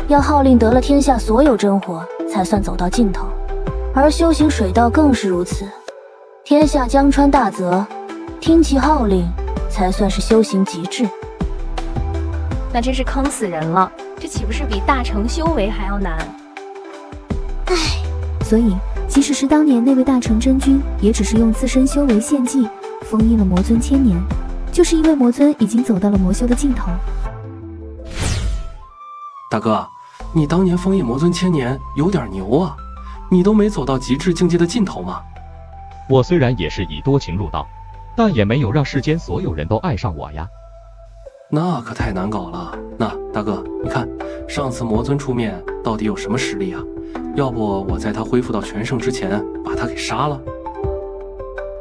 要号令得了天下所有真火，才算走到尽头。而修行水道更是如此，天下江川大泽，听其号令，才算是修行极致。那真是坑死人了，这岂不是比大成修为还要难？唉，所以即使是当年那位大成真君，也只是用自身修为献祭，封印了魔尊千年，就是因为魔尊已经走到了魔修的尽头。大哥，你当年封印魔尊千年有点牛啊，你都没走到极致境界的尽头吗？我虽然也是以多情入道，但也没有让世间所有人都爱上我呀。那可太难搞了。那大哥，你看上次魔尊出面到底有什么实力啊？要不我在他恢复到全盛之前把他给杀了？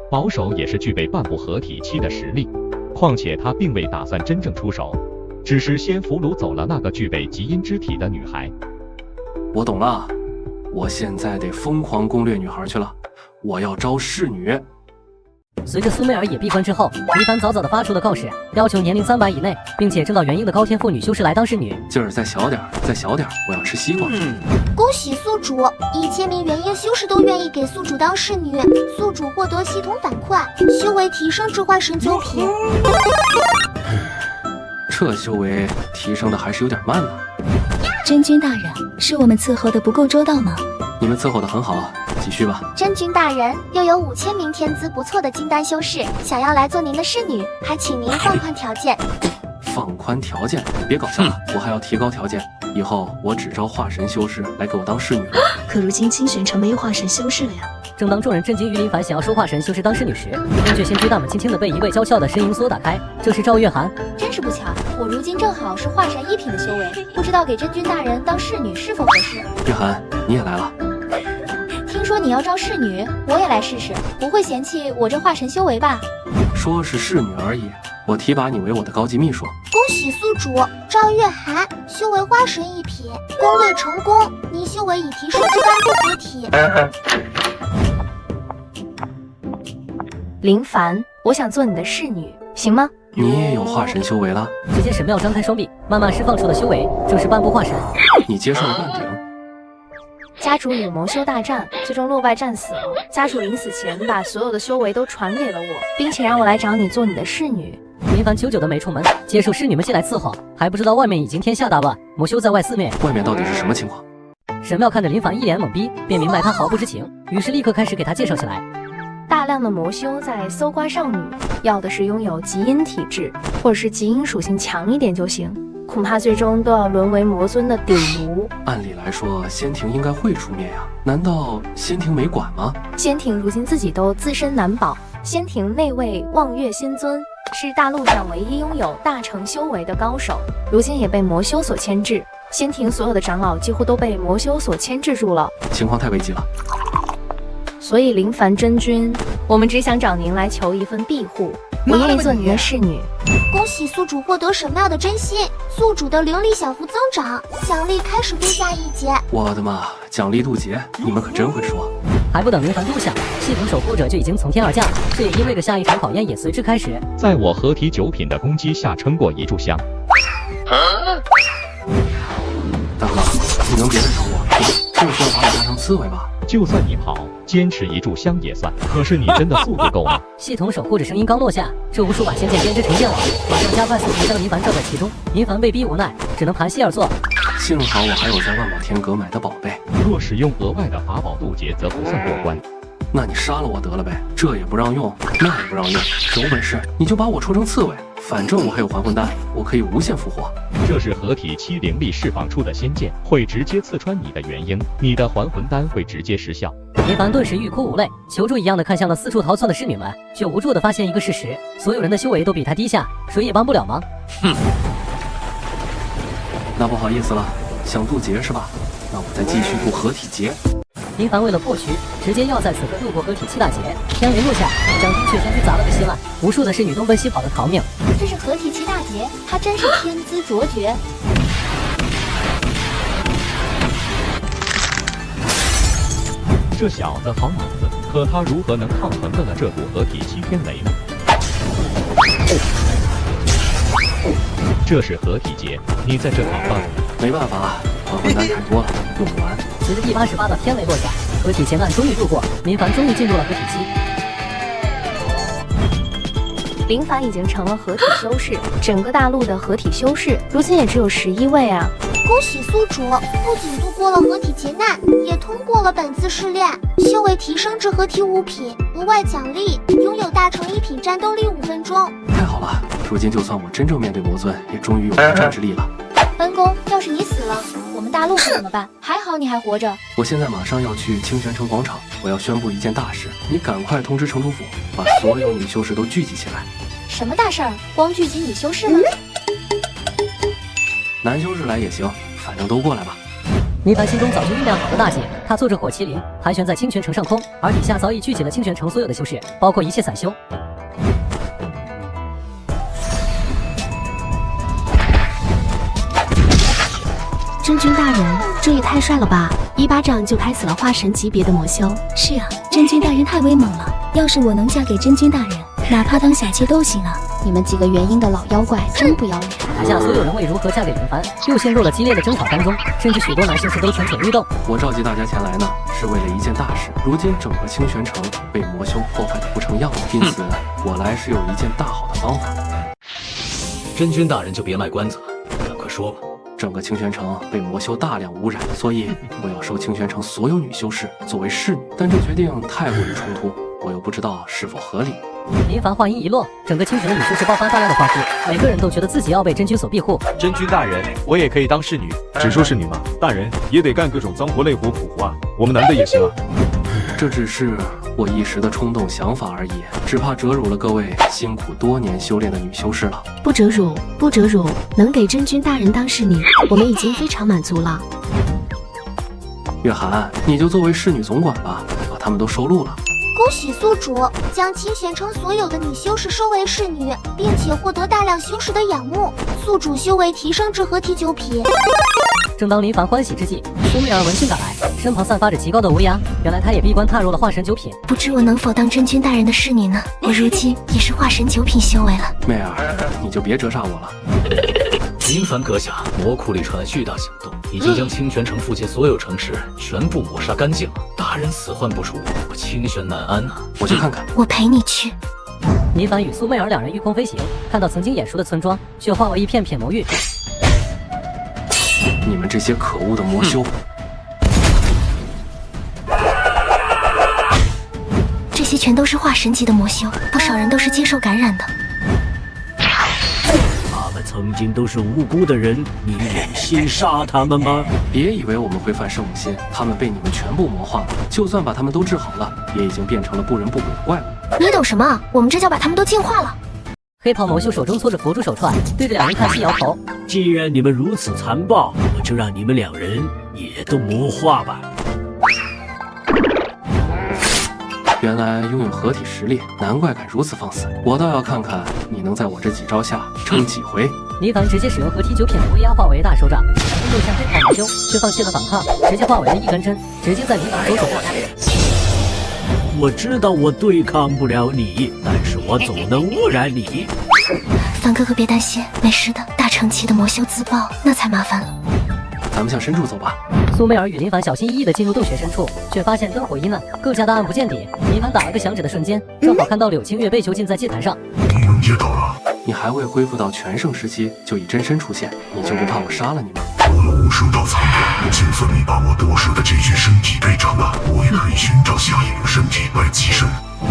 保守也是具备半步合体期的实力，况且他并未打算真正出手，只是先俘虏走了那个具备极阴之体的女孩。我懂了，我现在得疯狂攻略女孩去了，我要招侍女。随着苏美尔也闭关之后，林凡早早的发出了告示，要求年龄300以内，并且正到元婴的高天赋女修士来当侍女。劲儿再小点，再小点，我要吃西瓜。恭喜宿主，1000名元婴修士都愿意给宿主当侍女，宿主获得系统反馈，修为提升至化神9品。这修为提升的还是有点慢呢。真君大人，是我们伺候的不够周到吗？你们伺候的很好，继续吧。真君大人，又有5000名天资不错的金丹修士想要来做您的侍女，还请您放宽条件。放宽条件？别搞笑了，我还要提高条件。以后我只招化神修士来给我当侍女了。可如今清玄城没有化神修士了呀。正当众人震惊于林凡想要收化神修士当侍女时，天阙仙居大门轻轻地被一位娇俏的身影所打开。这是赵月涵。真是不巧，我如今正好是化神1品的修为，不知道给真君大人当侍女是否合适？月涵，你也来了。听说你要招侍女，我也来试试，不会嫌弃我这化神修为吧？说是侍女而已，我提拔你为我的高级秘书。恭喜宿主赵月涵修为化神1品，攻略成功，您修为已提升至半步合体。林凡，我想做你的侍女，行吗？你也有化神修为了？只见沈妙张开双臂，慢慢释放出的修为正是半步化神。你接受了半顶。家主与魔修大战，最终落败战死了。家主临死前把所有的修为都传给了我，并且让我来找你做你的侍女。林凡久久的没出门，接受侍女们进来伺候，还不知道外面已经天下大乱，魔修在外肆虐。外面到底是什么情况？沈妙看着林凡一脸懵逼，便明白他毫不知情，于是立刻开始给他介绍起来。大量的魔修在搜刮少女，要的是拥有极阴体质，或者是极阴属性强一点就行。恐怕最终都要沦为魔尊的顶炉。按理来说，仙庭应该会出面呀，难道仙庭没管吗？仙庭如今自己都自身难保。仙庭内位望月仙尊是大陆上唯一拥有大成修为的高手，如今也被魔修所牵制。仙庭所有的长老几乎都被魔修所牵制住了，情况太危急了。所以林凡真君，我们只想找您来求一份庇护，我愿意做您的侍女。恭喜宿主获得神庙的真心，宿主的灵力小幅增长，奖励开始度下1劫。我的妈，奖励渡劫，你们可真会说。还不等林凡度下，系统守护者就已经从天而降，这也意味着下一场考验也随之开始。在我合体9品的攻击下撑过1炷香。大哥，你能别再找我，就是要把我加上刺猬吧？就算你跑，坚持1炷香也算。可是你真的速度够吗？系统守护者声音刚落下，这无数把仙剑编织成剑网，马上加快速度将林凡罩在其中。林凡被逼无奈，只能盘膝而坐。幸好我还有在万宝天阁买的宝贝，若使用额外的法宝渡劫，则不算过关。那你杀了我得了呗，这也不让用，那也不让用，有本事你就把我戳成刺猬，反正我还有还魂丹，我可以无限复活。这是合体期灵力释放出的仙剑，会直接刺穿你的元婴，你的还魂丹会直接失效。林凡顿时欲哭无泪，求助一样的看向了四处逃窜的侍女们，却无助的发现一个事实：所有人的修为都比他低下，谁也帮不了忙。那不好意思了，想渡劫是吧？那我再继续渡合体劫。林凡为了破局，直接要在此刻度过合体7大劫。天雷落下，将天阙仙居砸了个稀烂，无数的侍女东奔西跑的逃命。这是合体7大劫，他真是天资卓绝。这小子好脑子，可他如何能抗衡得了这股合体七天雷呢？这是合体劫，你在这扛吧。没办法，还魂丹太多了，用不完。随着第88道天雷落下，合体劫难终于度过，林凡终于进入了合体期。林凡已经成了合体修士，整个大陆的合体修士如今也只有11位啊！恭喜宿主，不仅度过了合体劫难，也通过了本次试炼，修为提升至合体5品，额外奖励拥有大成1品战斗力5分钟。太好了，如今就算我真正面对魔尊，也终于有实战之力了。恩公，要是你死了，我们大陆可怎么办？还好你还活着。我现在马上要去清泉城广场，我要宣布一件大事，你赶快通知城主府，把所有女修士都聚集起来。什么大事儿？光聚集女修士吗？男修士来也行，反正都过来吧。林凡心中早就酝酿好了大计，他坐着火麒麟盘旋在清泉城上空，而底下早已聚集了清泉城所有的修士，包括一切散修。真君大人，这也太帅了吧！一巴掌就拍死了化神级别的魔修。是啊，真君大人太威猛了，要是我能嫁给真君大人，哪怕当小妾都行啊！你们几个元婴的老妖怪真不要脸！台下所有人为如何嫁给林凡又陷入了激烈的争吵当中，甚至许多男修士都蠢蠢欲动。我召集大家前来呢，是为了一件大事。如今整个清泉城被魔修破坏的不成样子，因此我来是有一件大好的方法。真君大人就别卖关子了，赶快说吧。整个清泉城被魔修大量污染，所以我要收清泉城所有女修士作为侍女，但这决定太过于冲突，我又不知道是否合理。林凡话音一落，整个清泉的女修士爆发大量的欢呼，每个人都觉得自己要被真君所庇护。真君大人，我也可以当侍女。只说侍女嘛，大人也得干各种脏活累活苦活啊，我们男的也行啊。这只是我一时的冲动想法而已，只怕折辱了各位辛苦多年修炼的女修士了。不折辱，不折辱，能给真君大人当侍女，我们已经非常满足了。月涵，你就作为侍女总管吧，把他们都收录了。恭喜宿主将清泉城所有的女修士收为侍女，并且获得大量修士的仰慕，宿主修为提升至合体9品。正当林凡欢喜之际，苏媚儿闻讯赶来，身旁散发着极高的威压，原来她也闭关踏入了化神9品。不知我能否当真君大人的侍女呢？我如今也是化神9品修为了。媚儿，你就别折煞我了。林凡阁下，魔窟里传来巨大响动，已经将清泉城附近所有城市全部抹杀干净了。大人死患不除，我清玄难安啊！我去看看。我陪你去。林凡与苏媚儿两人御空飞行，看到曾经眼熟的村庄，却化为一片片魔域。你们这些可恶的魔修！这些全都是化神级的魔修，不少人都是接受感染的。他们曾经都是无辜的人，你忍心杀他们吗？别以为我们会犯圣母心，他们被你们全部魔化了。就算把他们都治好了，也已经变成了不人不鬼的怪物。你懂什么？我们这叫把他们都净化了。黑袍魔修手中搓着佛珠手串，对着两人叹息摇头。既然你们如此残暴，我就让你们两人也都魔化吧。原来拥有合体实力，难怪敢如此放肆。我倒要看看你能在我这几招下撑几回。林凡直接使用合体9品的威压化为大手掌，又向黑袍魔修，却放弃了反抗，直接化为了一根针，直接在林凡左手划开。我知道我对抗不了你，但是我总能污染你。凡哥哥别担心，没事的。大成期的魔修自爆，那才麻烦了。咱们向深处走吧。苏媚儿与林凡小心翼翼地进入洞穴深处，却发现灯火阴暗，更加的暗不见底。林凡打了个响指的瞬间，正好看到柳清月被囚禁在祭坛上。你们接到了。你还未恢复到全盛时期就已真身出现，你就不怕我杀了你吗？我有无数道残破，就算你把我夺舍的这具身体给斩了，我也可以寻找下一个身体来寄身。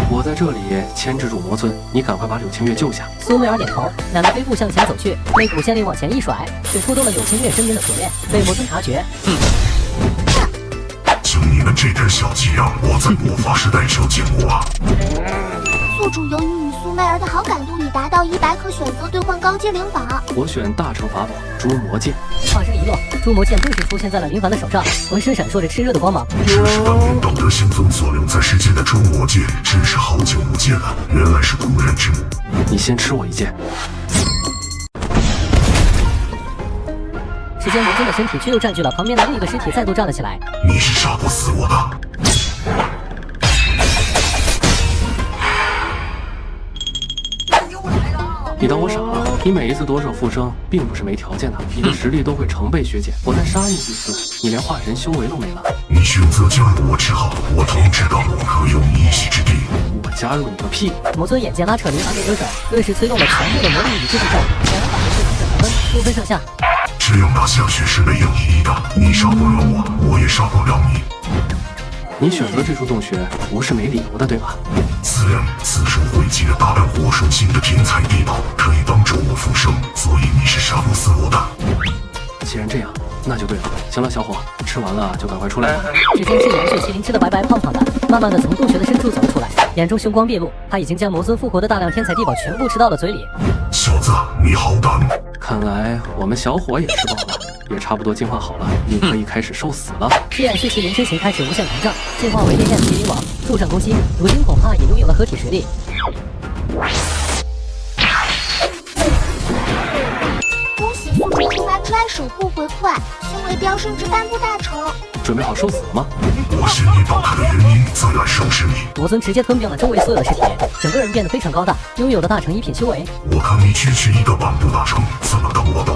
我在这里牵制住魔尊，你赶快把柳清月救下。苏媚儿点头，两人飞步向前走去，那股仙力往前一甩，却触动了柳清月身边的锁链，被魔尊察觉。就你们这点小伎俩，我在魔法时代就见过啊。宿主由于与苏媚儿的好感度已达到100，可选择兑换高阶灵宝。我选大成法宝诛魔剑。话声一落，诛魔剑顿时出现在了林凡的手上，浑身闪烁着炽热的光芒。这是当年道德行宗所留在世间的诛魔剑，真是好久不见了，原来是同人之母。你先吃我一剑。只见魔尊的身体却又占据了旁边的另一个尸体，再度站了起来。你是杀不死我的。你当我傻了？你每一次夺舍复生，并不是没条件的，你的实力都会成倍削减。我再杀你几次，你连化神修为都没了。你选择加入我之后，我统治大陆可有你一席之地？我加入你个屁！魔尊眼见拉扯林凡的对手，顿时催动了全部的魔力与智力战，两人把对手整分，不分胜下。这样打下去是没有意义的，你杀不了我，我也杀不了你。你选择这处洞穴不是没理由的，对吧？自然，此处汇集了大量火属性的天才地宝，可以帮助我复生，所以你是杀不死我的。既然这样，那就对了。行了，小伙，吃完了就赶快出来吧。只见季阳血麒麟吃的白白胖胖的，慢慢的从洞穴的深处走了出来，眼中凶光毕露，他已经将魔尊复活的大量天才地宝全部吃到了嘴里。小子，你好胆！看来我们小伙也吃饱了，也差不多进化好了，你可以开始受死了。赤焰血麒麟身形开始无限膨胀，进化为烈焰麒麟王，助阵攻击，如今恐怕也拥有了合体实力。恭喜宿主触发之爱守护回馈，修为飙升至半步大成。准备好受死了吗？我先引导他的原因，再来收拾你。魔尊直接吞并了周围所有的尸体，整个人变得非常高大，拥有了大成一品修为。我看你区区一个半步大成，怎么等我的？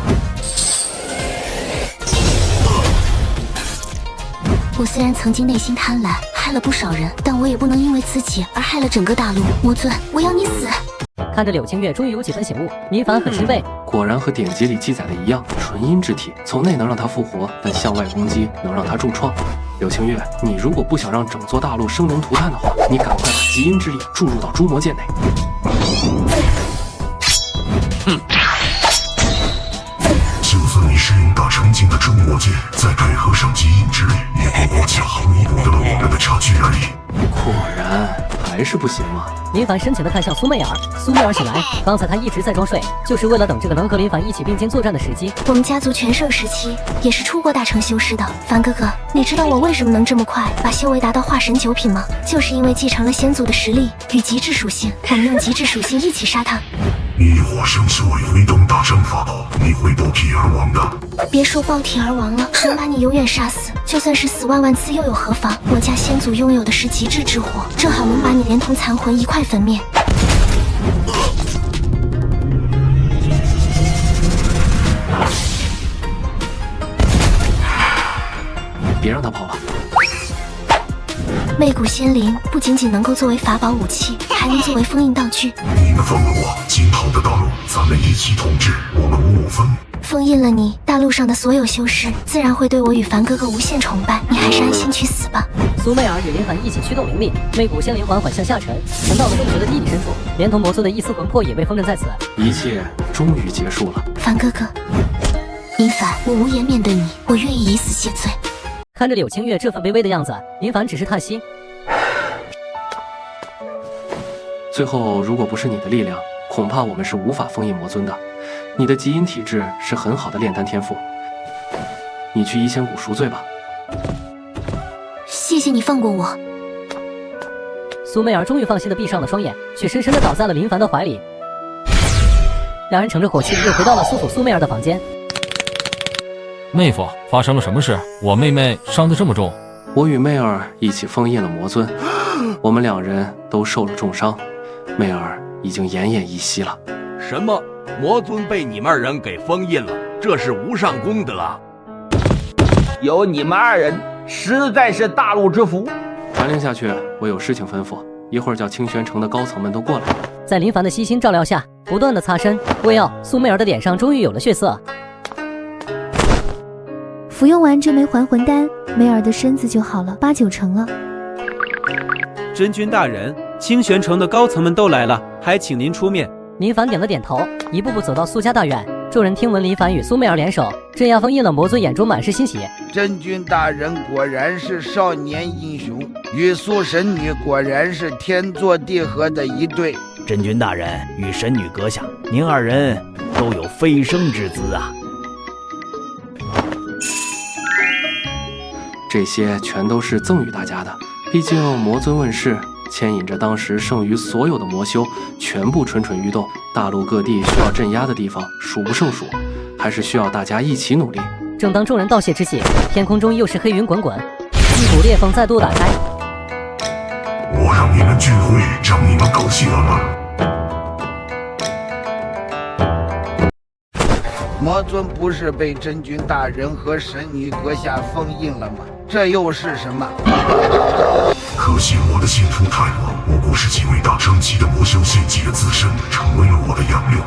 我虽然曾经内心贪婪，害了不少人，但我也不能因为自己而害了整个大陆。魔尊，我要你死！看着柳清月终于有几分醒悟，林凡很吃味。果然和典籍里记载的一样，纯阴之体，从内能让他复活，但向外攻击能让他重创。柳清月，你如果不想让整座大陆生灵涂炭的话，你赶快把极阴之力注入到诛魔剑内。就算你使用大成境的诛魔剑，再配合上极阴之力，也不过恰好弥补得了我们的差距而已。果然还是不行嘛。林凡深情地看向苏媚儿，苏媚儿醒来，刚才他一直在装睡，就是为了等这个能和林凡一起并肩作战的时机。我们家族全盛时期也是出过大成修士的。凡哥哥，你知道我为什么能这么快把修为达到化神9品吗？就是因为继承了先祖的实力与极致属性，我们用极致属性一起杀他。你以化神修为挥动大成法宝，你会爆体而亡的。别说爆体而亡了，能把你永远杀死，就算是死万次又有何妨？我家先祖拥有的是极致之火，正好能把你连同残魂一块粉灭。别让他跑了。媚骨仙灵不仅仅能够作为法宝武器，还能作为封印道具。你们放了我，今后的大陆咱们一起统治，我们五五分。封印了你，大陆上的所有修士自然会对我与凡哥哥无限崇拜。你还是安心去死吧。苏媚儿与林凡一起驱动灵力，媚骨仙灵缓缓向下沉，沉到了洞穴的地底深处，连同魔尊的一丝魂魄也被封印在此。一切终于结束了。凡哥哥，林凡，我无颜面对你，我愿意以死谢罪。看着柳清月这份卑微的样子，林凡只是叹息。最后，如果不是你的力量，恐怕我们是无法封印魔尊的。你的极阴体质是很好的炼丹天赋，你去一仙谷赎罪吧。谢谢你放过我。苏媚儿终于放心的闭上了双眼，却深深的倒在了林凡的怀里。两人乘着火气又回到了苏府苏媚儿的房间。妹夫，发生了什么事？我妹妹伤得这么重。我与媚儿一起封印了魔尊，我们两人都受了重伤，媚儿已经奄奄一息了。什么？魔尊被你们二人给封印了？这是无上功德啊！有你们二人，实在是大陆之福。传令下去，我有事情吩咐，一会儿叫清玄城的高层们都过来。在林凡的悉心照料下，不断的擦身喂药，苏媚儿的脸上终于有了血色。服用完这枚还魂丹，梅尔的身子就好了8、9成了。真君大人，清玄城的高层们都来了，还请您出面。林凡点了点头，一步步走到苏家大院。众人听闻林凡与苏媚儿联手镇压封印了魔尊，眼中满是欣喜。真君大人果然是少年英雄，与苏神女果然是天作地合的一对。真君大人与神女阁下，您二人都有飞升之姿啊！这些全都是赠予大家的，毕竟魔尊问世，牵引着当时剩余所有的魔修，全部蠢蠢欲动。大陆各地需要镇压的地方数不胜数，还是需要大家一起努力。正当众人道谢之际，天空中又是黑云滚滚，一股裂缝再度打开。我让你们聚会，让你们高兴了吗？魔尊不是被真君大人和神女阁下封印了吗？这又是什么？可惜我的信徒太弱，不过是几位大乘级的魔修献祭了自身，成为了我的养料。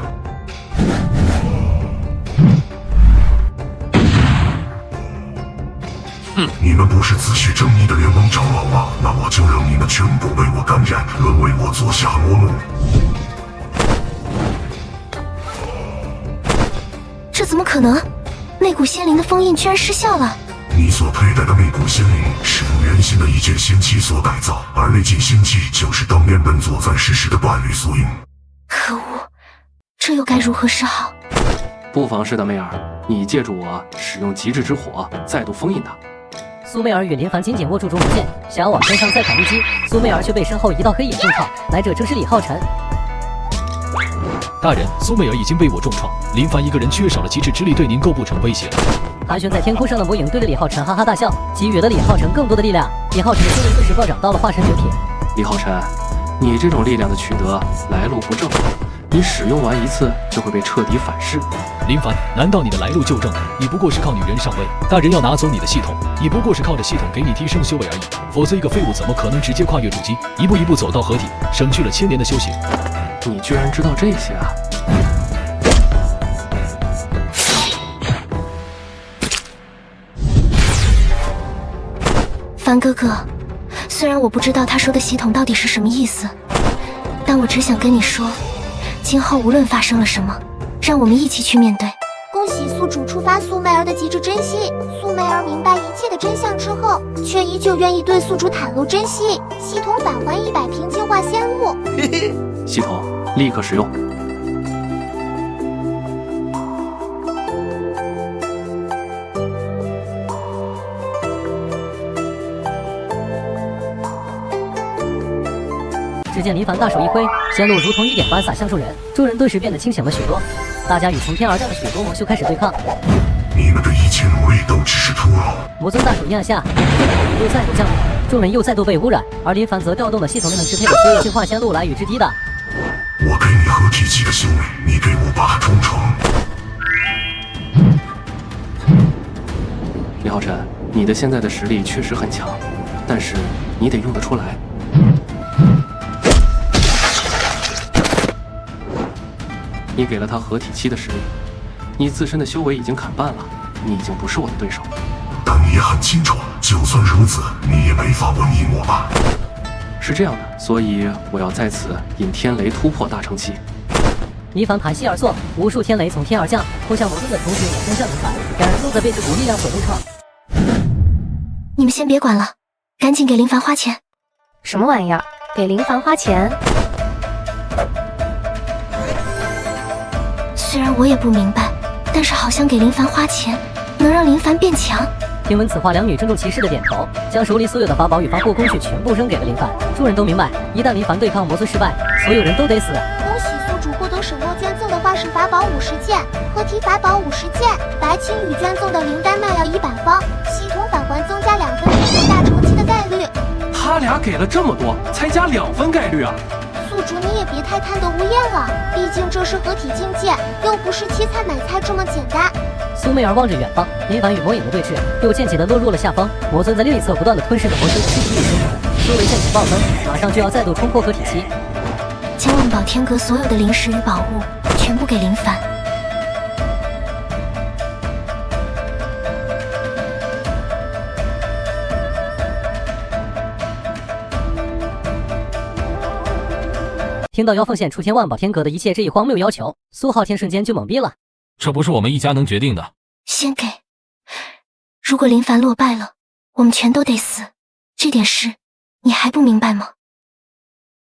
你们不是自诩正义的联盟长老吗？那我就让你们全部被我感染，沦为我座下魔奴。这怎么可能？那股仙灵的封印居然失效了。你所佩戴的那股仙灵是用原先的一件仙器所改造，而那件仙器就是当年本座在世时的伴侣所用。可恶，这又该如何是好？不妨事的，梅尔，你借助我使用极致之火，再度封印他。苏美尔与林凡紧紧握住竹矛剑，想要往天上再砍一击，苏美尔却被身后一道黑影重创，来者正是李浩辰。大人，苏美尔已经被我重创，林凡一个人缺少了极致之力，对您构不成威胁了。盘旋在天空上的魔影对着李浩辰哈哈大笑，给予了李浩辰更多的力量。李浩辰的修为顿时暴涨到了化神9品。李浩辰，你这种力量的取得来路不正，你使用完一次就会被彻底反噬。林凡，难道你的来路就正？你不过是靠女人上位，大人要拿走你的系统，你不过是靠着系统给你提升修为而已。否则一个废物怎么可能直接跨越筑基，一步一步走到合体，省去了1000年的修行？你居然知道这些啊！凡哥哥，虽然我不知道他说的系统到底是什么意思，但我只想跟你说，今后无论发生了什么，让我们一起去面对。恭喜宿主触发苏美尔的极致真心。苏美尔明白一切的真相之后，却依旧愿意对宿主袒露真心。系统返还100瓶净化仙物。系统立刻使用。只见林凡大手一挥，仙露如同雨点般洒向众人，众人顿时变得清醒了许多。大家与从天而降的许多魔修开始对抗。你们的一切努力都只是徒劳。魔尊大手一按下，又再度降临，众人又再度被污染，而林凡则调动了系统内能支配的所有净化仙露来与之抵挡。我给你合体期的修为，你给我把它冲成。李浩辰，你的现在的实力确实很强，但是你得用得出来。你给了他合体期的实力，你自身的修为已经砍半了，你已经不是我的对手。但你也很清楚，就算如此，你也没法稳赢我吧？是这样的，所以我要在此引天雷突破大乘期。林凡盘膝而坐，无数天雷从天而降，扑向魔尊的同时也攻向林凡，两人都在被这股力量所重创。你们先别管了，赶紧给林凡花钱。什么玩意儿？给林凡花钱？虽然我也不明白，但是好像给林凡花钱能让林凡变强。听闻此话，两女郑重其事的点头，将手里所有的法宝与防护工具全部扔给了林凡。众人都明白，一旦林凡对抗魔尊失败，所有人都得死。恭喜宿主获得沈墨捐赠的化石法宝50件，合体法宝50件，白青羽捐赠的灵丹卖药100方，系统返还增加2分突破大乘期的概率。他俩给了这么多，才加2分概率啊！宿主你也别太贪得无厌了，毕竟这是合体境界，又不是切菜买菜这么简单。苏美尔望着远方，林凡与魔影的对峙又渐渐地落入了下风。魔尊在另一侧不断地吞噬着魔修的躯体与生成，修为渐渐暴增，马上就要再度冲破合体期。将万宝天阁所有的灵石与宝物全部给林凡。听到妖凤县出天万宝天阁的一切这一荒谬要求，苏浩天瞬间就懵逼了。这不是我们一家能决定的。先给。如果林凡落败了，我们全都得死。这点事你还不明白吗？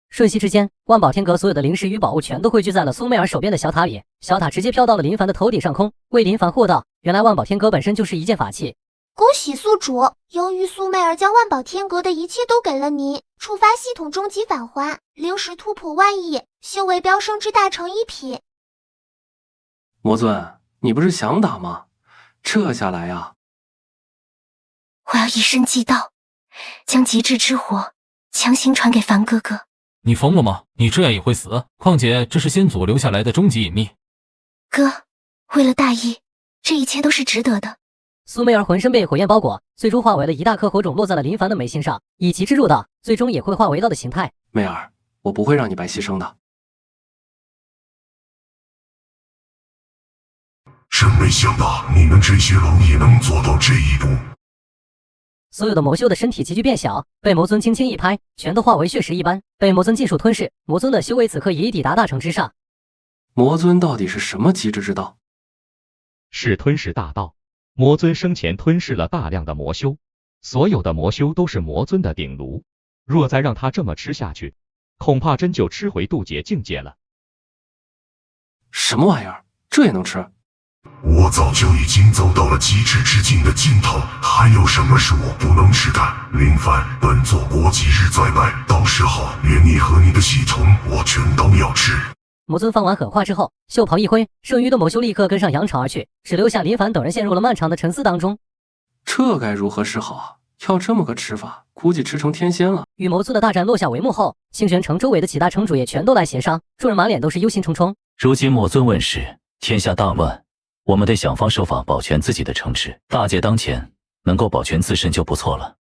瞬息之间，万宝天阁所有的灵石与宝物全都汇聚在了苏美尔手边的小塔里，小塔直接飘到了林凡的头顶上空，为林凡获道。原来万宝天阁本身就是一件法器。恭喜宿主，由于苏美尔将万宝天阁的一切都给了你，触发系统终极返还，灵石突破10000亿，修为飙升至大乘1品。魔尊，你不是想打吗？撤下来啊！我要以身祭道，将极致之火强行传给凡哥哥。你疯了吗？你这样也会死？况且这是先祖留下来的终极隐秘。哥，为了大义，这一切都是值得的。苏媚儿浑身被火焰包裹，最终化为了一大颗火种，落在了林凡的眉心上，以其之入道，最终也会化为道的形态。媚儿，我不会让你白牺牲的。真没想到你们这些蝼也能做到这一步。所有的魔修的身体急剧变小，被魔尊轻轻一拍，全都化为血石一般，被魔尊尽数吞噬。魔尊的修为此刻也已抵达大成之上。魔尊到底是什么极致之道？是吞噬大道。魔尊生前吞噬了大量的魔修，所有的魔修都是魔尊的鼎炉。若再让他这么吃下去，恐怕真就吃回渡劫境界了。什么玩意儿？这也能吃？我早就已经走到了极致之境的尽头，还有什么是我不能吃的？林凡，本座国即日再来，到时候连你和你的系统，我全都要吃。魔尊放完狠话之后，袖袍一挥，剩余的魔修立刻跟上扬长而去，只留下林凡等人陷入了漫长的沉思当中。这该如何是好？要这么个吃法，估计吃成天仙了。与魔尊的大战落下帷幕后，清玄城周围的几大城主也全都来协商，众人满脸都是忧心忡忡。如今魔尊问世，天下大乱，我们得想方设法保全自己的城池。大劫当前，能够保全自身就不错了。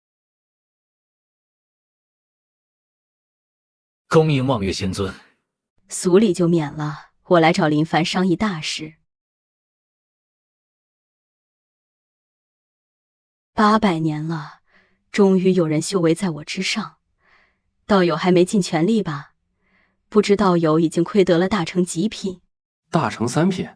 恭迎望月仙尊。俗礼就免了，我来找林凡商议大事。800年了，终于有人修为在我之上。道友还没尽全力吧？不知道友已经窥得了大成极品。大成3品，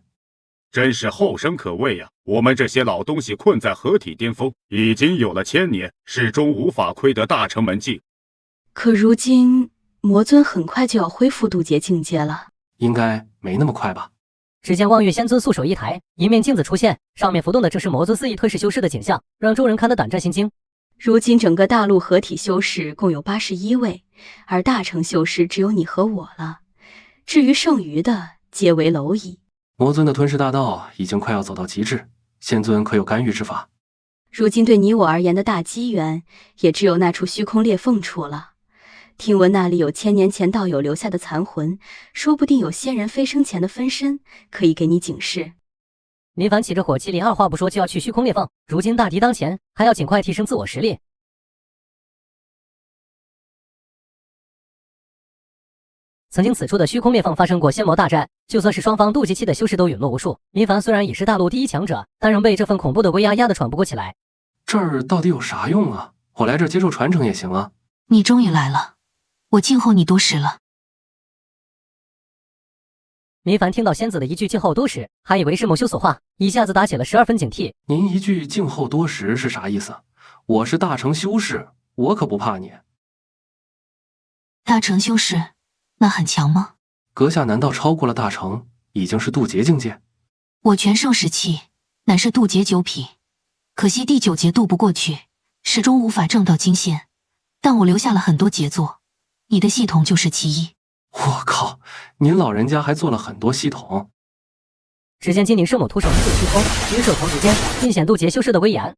真是后生可畏呀！我们这些老东西困在合体巅峰，已经有了1000年，始终无法窥得大成门径。可如今魔尊很快就要恢复渡劫境界了，应该没那么快吧？只见望月仙尊素手一抬，一面镜子出现，上面浮动的正是魔尊肆意吞噬修士的景象，让众人看得胆战心惊。如今整个大陆合体修士共有81位，而大成修士只有你和我了，至于剩余的皆为蝼蚁。魔尊的吞噬大道已经快要走到极致，仙尊可有干预之法？如今对你我而言的大机缘，也只有那处虚空裂缝处了。听闻那里有1000年前道友留下的残魂，说不定有仙人飞升前的分身，可以给你警示。林凡起着火麒麟，二话不说就要去虚空裂缝。如今大敌当前，还要尽快提升自我实力。曾经此处的虚空裂缝发生过仙魔大战，就算是双方渡劫期的修士都陨落无数。林凡虽然已是大陆第1强者，但仍被这份恐怖的威压压得喘不过气来。这儿到底有啥用啊？我来这接受传承也行啊。你终于来了，我静候你多时了。林凡听到仙子的一句静候多时，还以为是魔修所化，一下子打起了12分警惕。您一句静候多时是啥意思？我是大成修士，我可不怕你。大成修士，那很强吗？阁下难道超过了大成，已经是渡劫境界？我全盛时期乃是渡劫9品，可惜第9劫渡不过去，始终无法证到金仙。但我留下了很多杰作，你的系统就是其一。我靠，您老人家还做了很多系统。只见金陵圣母徒手持虚空，举手投足间尽显渡劫修士的威严。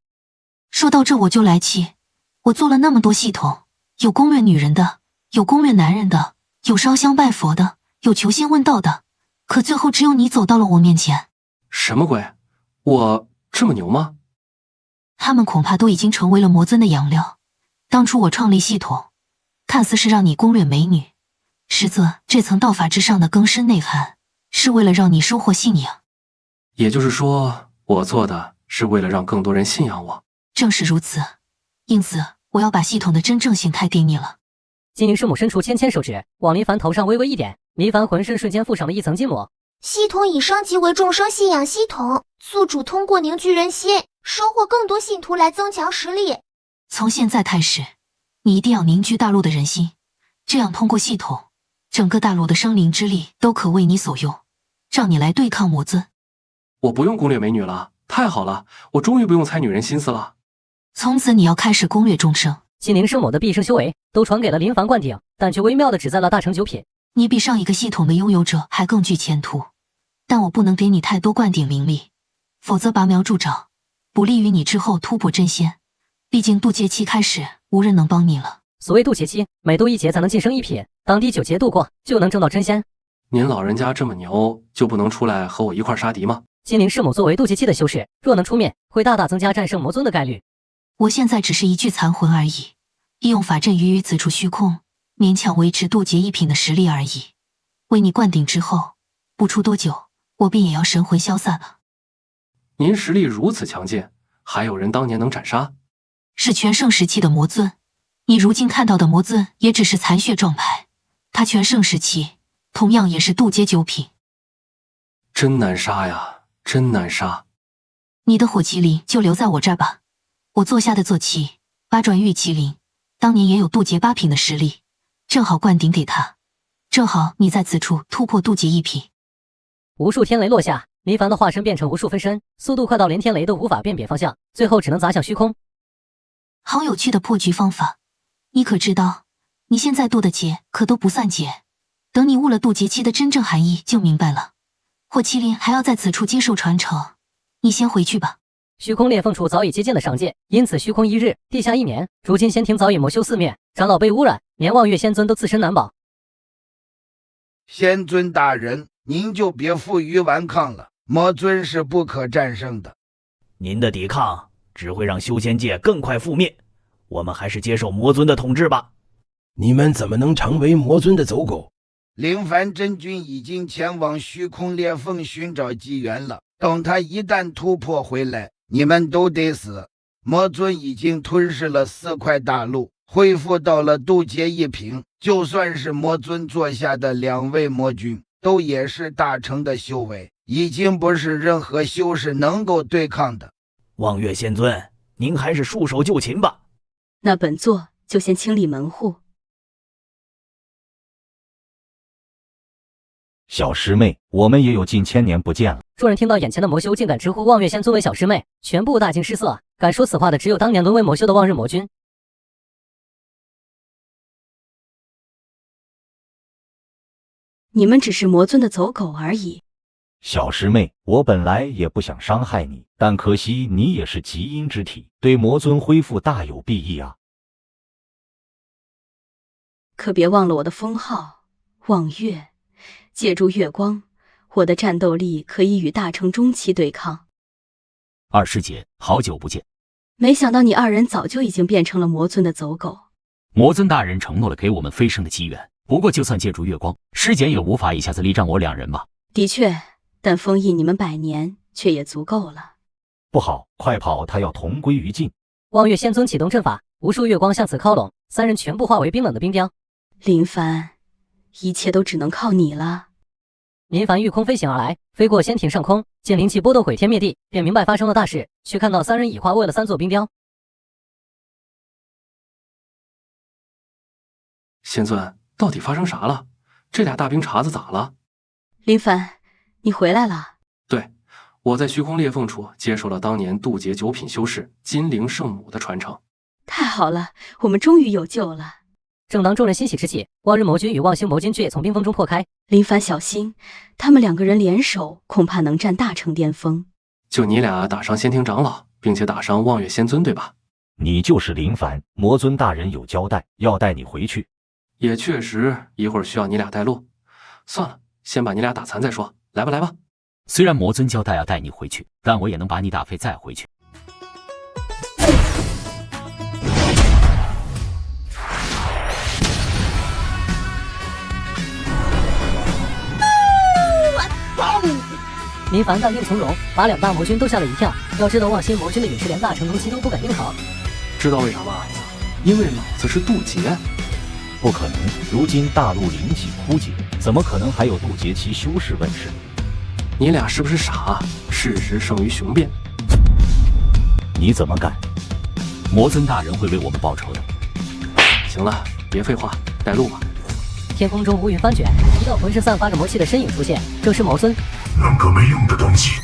说到这我就来气，我做了那么多系统，有攻略女人的，有攻略男人的，有烧香拜佛的，有求仙问道的，可最后只有你走到了我面前。什么鬼？我这么牛吗？他们恐怕都已经成为了魔尊的养料。当初我创立系统，看似是让你攻略美女，实则这层道法之上的更深内涵，是为了让你收获信仰。也就是说，我做的是为了让更多人信仰我。正是如此，因此我要把系统的真正形态给你了。金灵师母伸出纤纤手指，往林凡头上微微一点，林凡浑身瞬间附上了一层金膜。系统已升级为众生信仰系统，宿主通过凝聚人心，收获更多信徒来增强实力。从现在开始，你一定要凝聚大陆的人心，这样通过系统，整个大陆的生灵之力都可为你所用，让你来对抗魔尊。我不用攻略美女了，太好了，我终于不用猜女人心思了。从此你要开始攻略众生。金灵圣母的毕生修为都传给了林凡灌顶，但却微妙的只在了大成9品。你比上一个系统的拥有者还更具前途，但我不能给你太多灌顶灵力，否则拔苗助长，不利于你之后突破真仙。毕竟渡劫期开始，无人能帮你了。所谓渡劫期，每渡1劫才能晋升1品，当第9劫渡过，就能证到真仙。您老人家这么牛，就不能出来和我一块杀敌吗？金灵弑母作为渡劫期的修士，若能出面，会大大增加战胜魔尊的概率。我现在只是一具残魂而已，利用法阵于此处虚空，勉强维持渡劫一品的实力而已。为你灌顶之后，不出多久，我便也要神魂消散了。您实力如此强劲，还有人当年能斩杀？是全盛时期的魔尊，你如今看到的魔尊也只是残血状态，他全盛时期同样也是渡劫9品。真难杀呀，真难杀。你的火麒麟就留在我这儿吧，我做下的坐骑八转玉麒麟，当年也有渡劫8品的实力，正好灌顶给他，正好你在此处突破渡劫1品。无数天雷落下，林凡的化身变成无数分身，速度快到连天雷都无法辨别方向，最后只能砸向虚空。好有趣的破局方法，你可知道，你现在渡的劫可都不算劫，等你悟了渡劫期的真正含义就明白了。火麒麟还要在此处接受传承，你先回去吧。虚空裂缝处早已接近了上界，因此虚空1日，地下1年。如今仙庭早已魔修四灭，长老被污染，连望月仙尊都自身难保。仙尊大人，您就别负隅顽抗了，魔尊是不可战胜的。您的抵抗只会让修仙界更快覆灭，我们还是接受魔尊的统治吧。你们怎么能成为魔尊的走狗？灵凡真君已经前往虚空裂缝寻找机缘了，等他一旦突破回来，你们都得死。魔尊已经吞噬了4块大陆，恢复到了渡劫1品，就算是魔尊座下的2位魔君，都也是大成的修为，已经不是任何修士能够对抗的。望月仙尊，您还是束手就擒吧。那本座就先清理门户。小师妹，我们也有近1000年不见了。众人听到眼前的魔修竟敢直呼望月仙尊为小师妹，全部大惊失色。敢说此话的只有当年沦为魔修的望日魔君。你们只是魔尊的走狗而已。小师妹，我本来也不想伤害你，但可惜你也是极阴之体，对魔尊恢复大有裨益啊。可别忘了我的封号望月。借助月光，我的战斗力可以与大成中期对抗。二师姐，好久不见。没想到你2人早就已经变成了魔尊的走狗。魔尊大人承诺了给我们飞升的机缘，不过就算借助月光，师姐也无法一下子力战我2人吧？的确，但封印你们100年却也足够了。不好，快跑，他要同归于尽。望月仙尊启动阵法，无数月光向此靠拢，3人全部化为冰冷的冰雕。林凡，一切都只能靠你了。林凡御空飞行而来，飞过仙庭上空，见灵气波动毁天灭地，便明白发生了大事，却看到3人已化为了3座冰雕。仙尊，到底发生啥了？这俩大冰碴子咋了？林凡，你回来了。对，我在虚空裂缝处接受了当年渡劫9品修士金灵圣母的传承。太好了，我们终于有救了。正当众人欣喜之际，望日魔君与望星魔君却也从冰封中破开。林凡小心，他们2个人联手，恐怕能占大成巅峰。就你俩打伤仙庭长老，并且打伤望月仙尊，对吧？你就是林凡，魔尊大人有交代，要带你回去。也确实，一会儿需要你俩带路。算了，先把你俩打残再说。来吧，来吧。虽然魔尊交代要带你回去，但我也能把你打飞再回去。林凡淡定从容，把2大魔君都吓了一跳。要知道望星魔君的陨石连大成中期都不敢硬扛。知道为啥吗？因为老子是渡劫。不可能，如今大陆灵气枯竭，怎么可能还有渡劫期修士问世？你俩是不是傻？事实胜于雄辩。你怎么敢？魔尊大人会为我们报仇的。行了，别废话，带路吧。天空中乌云翻卷，一道浑身散发着魔气的身影出现，正是魔尊。两个没用的东西，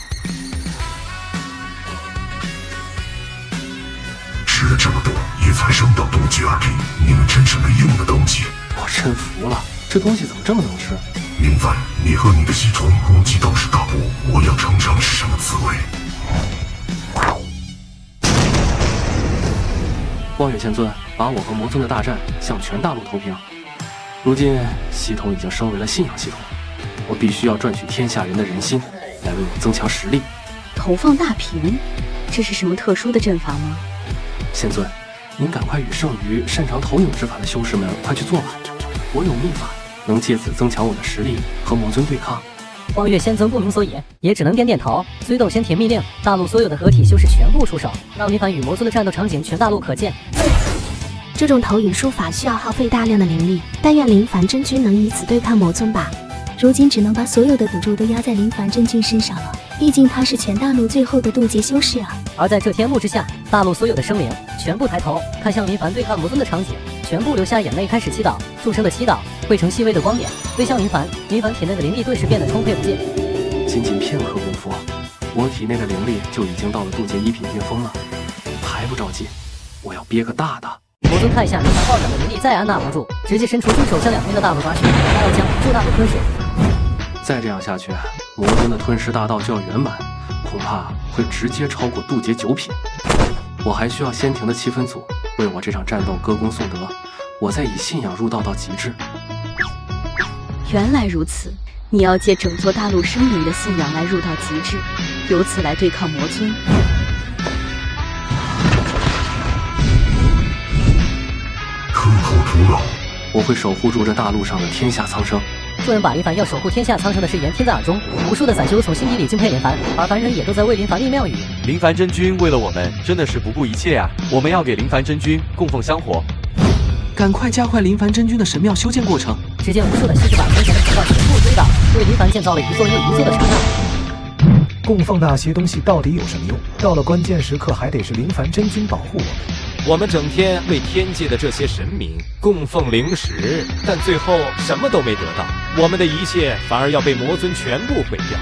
吃了这么多，也才升到渡劫2品，你们真是没用的东西。我真服了，这东西怎么这么能吃？林凡，你和你的系统攻击倒是大补，我要尝尝是什么滋味。望月仙尊把我和魔尊的大战向全大陆投屏，如今系统已经升为了信仰系统，我必须要赚取天下人的人心，来为我增强实力。投放大屏，这是什么特殊的阵法吗？仙尊，您赶快与剩余擅长投影之法的修士们快去做吧。我有秘法，能借此增强我的实力和魔尊对抗。望月仙尊不明所以，也只能点点头。随斗仙铁密令，大陆所有的合体修士全部出手，让林凡与魔尊的战斗场景全大陆可见。这种投影术法需要耗费大量的灵力，但愿林凡真君能以此对抗魔尊吧。如今只能把所有的赌注都压在林凡真君身上了，毕竟他是全大陆最后的渡劫修士啊。而在这天幕之下，大陆所有的生灵全部抬头看向林凡对抗魔尊的场景，全部流下眼泪，开始祈祷。众生的祈祷汇成细微的光点，飞向林凡。林凡体内的灵力顿时变得充沛无尽。仅仅片刻功夫，我体内的灵力就已经到了渡劫1品巅峰了。还不着急，我要憋个大的。魔尊看一下林凡暴涨的灵力，再按捺不住，直接伸出巨手将两边的大陆抓去，他要将诸大陆吞噬。再这样下去，魔尊的吞噬大道就要圆满，恐怕会直接超过渡劫9品。我还需要仙庭的7分组为我这场战斗歌功颂德，我再以信仰入道到极致。原来如此，你要借整座大陆生灵的信仰来入道极致，由此来对抗魔尊。磕头徒劳，我会守护住这大陆上的天下苍生。众人把林凡要守护天下苍生的誓言听在耳中，无数的散修从心底里敬佩林凡，而凡人也都在为林凡立庙宇。林凡真君为了我们真的是不顾一切啊！我们要给林凡真君供奉香火，赶快加快林凡真君的神庙修建过程。只见无数的修士把从前的神庙全部追倒，为林凡建造了一座又一座的神庙。供奉那些东西到底有什么用？到了关键时刻，还得是林凡真君保护我们。我们整天为天界的这些神明供奉灵石，但最后什么都没得到，我们的一切反而要被魔尊全部毁掉。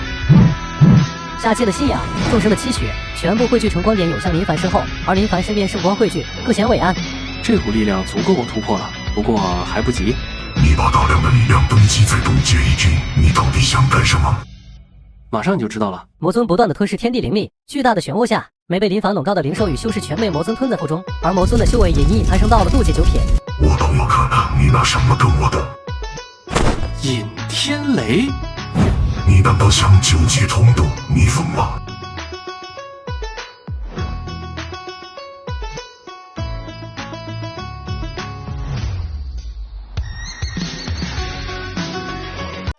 下界的信仰，众生的期许，全部汇聚成光点，涌向林凡身后，而林凡身边圣光汇聚，各显伟岸。这股力量足够我突破了，不过还不急。你把大量的力量堆积在渡劫1品，你到底想干什么？马上你就知道了。魔尊不断的吞噬天地灵力，巨大的漩涡下，没被林凡笼罩的灵兽与修士全被魔尊吞在腹中，而魔尊的修为也隐隐攀升到了渡劫9品。我倒要看看你拿什么跟我斗。尹天雷，你难道想9级同斗？你疯了！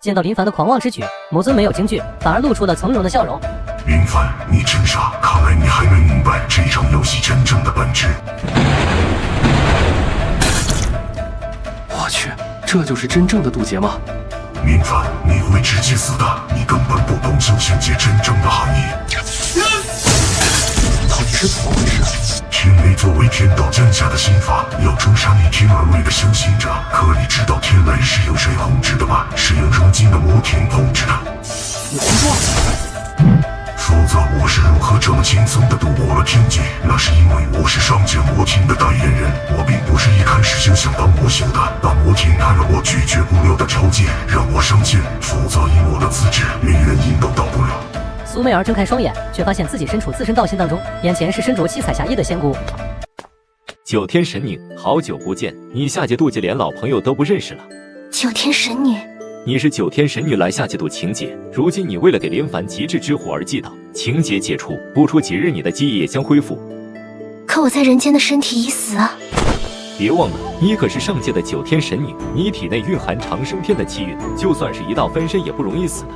见到林凡的狂妄之举，魔尊没有惊惧，反而露出了从容的笑容。林凡，你真傻，看来你还没明白这场游戏真正的本质。我去，这就是真正的渡劫吗？林凡，你会直接死的，你根本不懂修仙界真正的含义。到底是怎么回事？天雷作为天道降下的心法，要诛杀逆天而为的修行者。可你知道天雷是由谁控制的吗？是由如今的魔庭控制的。你胡说！否则我是如何这么轻松地度过了天劫？那是因为我是上界魔庭的代言人，我并不是一开始就想当魔修的。但魔庭开了我拒绝不了的条件，让我上界，否则以我的资质，连元婴都到不了。苏媚儿睁开双眼，却发现自己身处自身道心当中，眼前是身着七彩霞衣的仙姑。9天神女，好久不见，你下界渡劫连老朋友都不认识了。9天神女，你是9天神女来下界渡情劫，如今你为了给林凡极致之火而祭祷，情劫解除，不出几日你的记忆也将恢复。可我在人间的身体已死啊！别忘了，你可是上界的9天神女，你体内蕴含长生天的气运，就算是一道分身也不容易死的。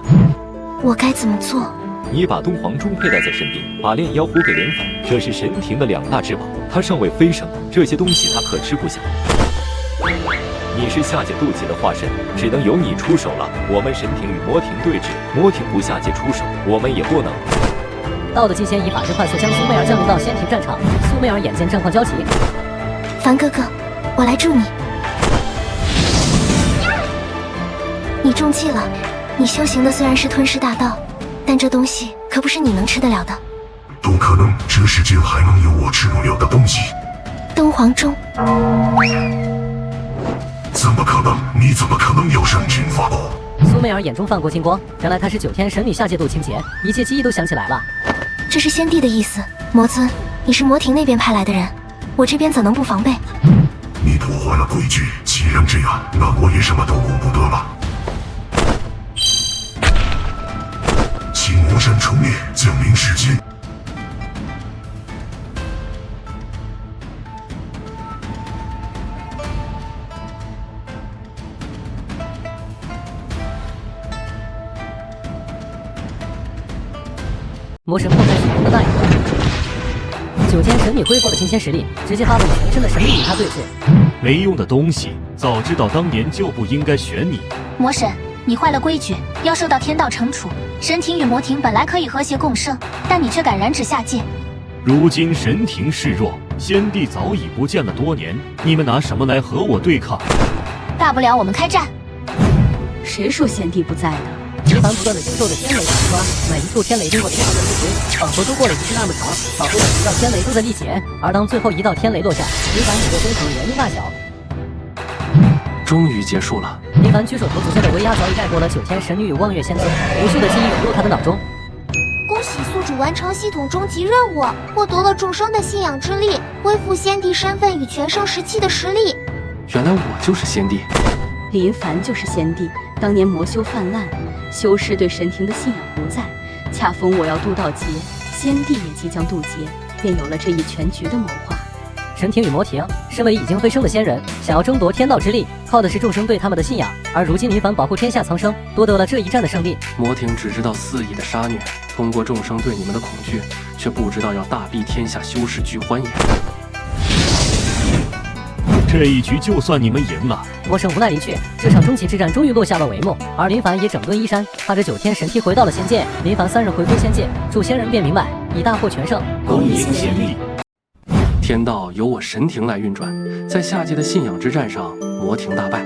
我该怎么做？你把东皇钟佩戴在身边，把炼妖壶给连凡，这是神庭的2大至宝，他尚未飞升，这些东西他可吃不下。你是下界渡劫的化身，只能由你出手了。我们神庭与魔庭对峙，魔庭不下界出手，我们也不能。道的金仙以法之快速将苏媚儿降临到仙庭战场，苏媚儿眼见战况焦急，凡哥哥，我来助你。你中计了，你修行的虽然是吞噬大道，但这东西可不是你能吃得了的。不可能，这世间还能有我吃不了的东西。灯皇钟。怎么可能？你怎么可能有神品法宝？苏媚儿眼中泛过金光，原来她是9天神女下界渡情劫，一切记忆都想起来了。这是先帝的意思，魔尊，你是魔庭那边派来的人，我这边怎能不防备？你破坏了规矩，既然这样，那我也什么都顾不得了。青魔神除灭，降临世间。魔神破开虚空的那一刻，9天神女恢复了金仙实力，直接发动全身的神力与他对峙。没用的东西，早知道当年就不应该选你。魔神，你坏了规矩，要受到天道惩处。神庭与魔庭本来可以和谐共生，但你却敢染指下界。如今神庭示弱，先帝早已不见了多年，你们拿什么来和我对抗？大不了我们开战。谁说先帝不在的？林凡不断的经受着天雷的击刷，每一处天雷经过林凡的身躯，仿佛都过了一世那么长，仿佛每一道天雷都在历劫。而当最后一道天雷落下，林凡整个身体原因大小。终于结束了。林凡举手投足间的威压早已盖过了9天神女与望月仙尊，无数的记忆涌入他的脑中。恭喜宿主完成系统终极任务，获得了众生的信仰之力，恢复先帝身份与全盛时期的实力。原来我就是先帝。林凡就是先帝。当年魔修泛滥，修士对神庭的信仰不在，恰逢我要渡道劫，先帝也即将渡劫，便有了这一全局的谋划。神庭与魔庭身为已经飞升的仙人，想要争夺天道之力，靠的是众生对他们的信仰。而如今林凡保护天下苍生，夺得了这一战的胜利。魔庭只知道肆意的杀虐，通过众生对你们的恐惧，却不知道要大庇天下修士俱欢颜。这一局就算你们赢了。魔神无奈离去，这场终极之战终于落下了帷幕。而林凡也整顿衣衫，踏着9天神梯回到了仙界。林凡3人回归仙界，诸仙人便明白，已大获全胜。恭迎先帝！天道由我神庭来运转，在下界的信仰之战上，魔庭大败。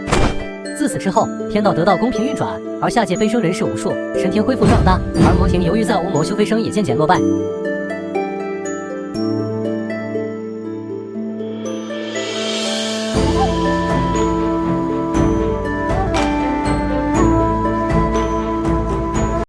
自此之后，天道得到公平运转，而下界飞升人士无数，神庭恢复壮大，而魔庭由于再无魔修飞升，也渐渐落败。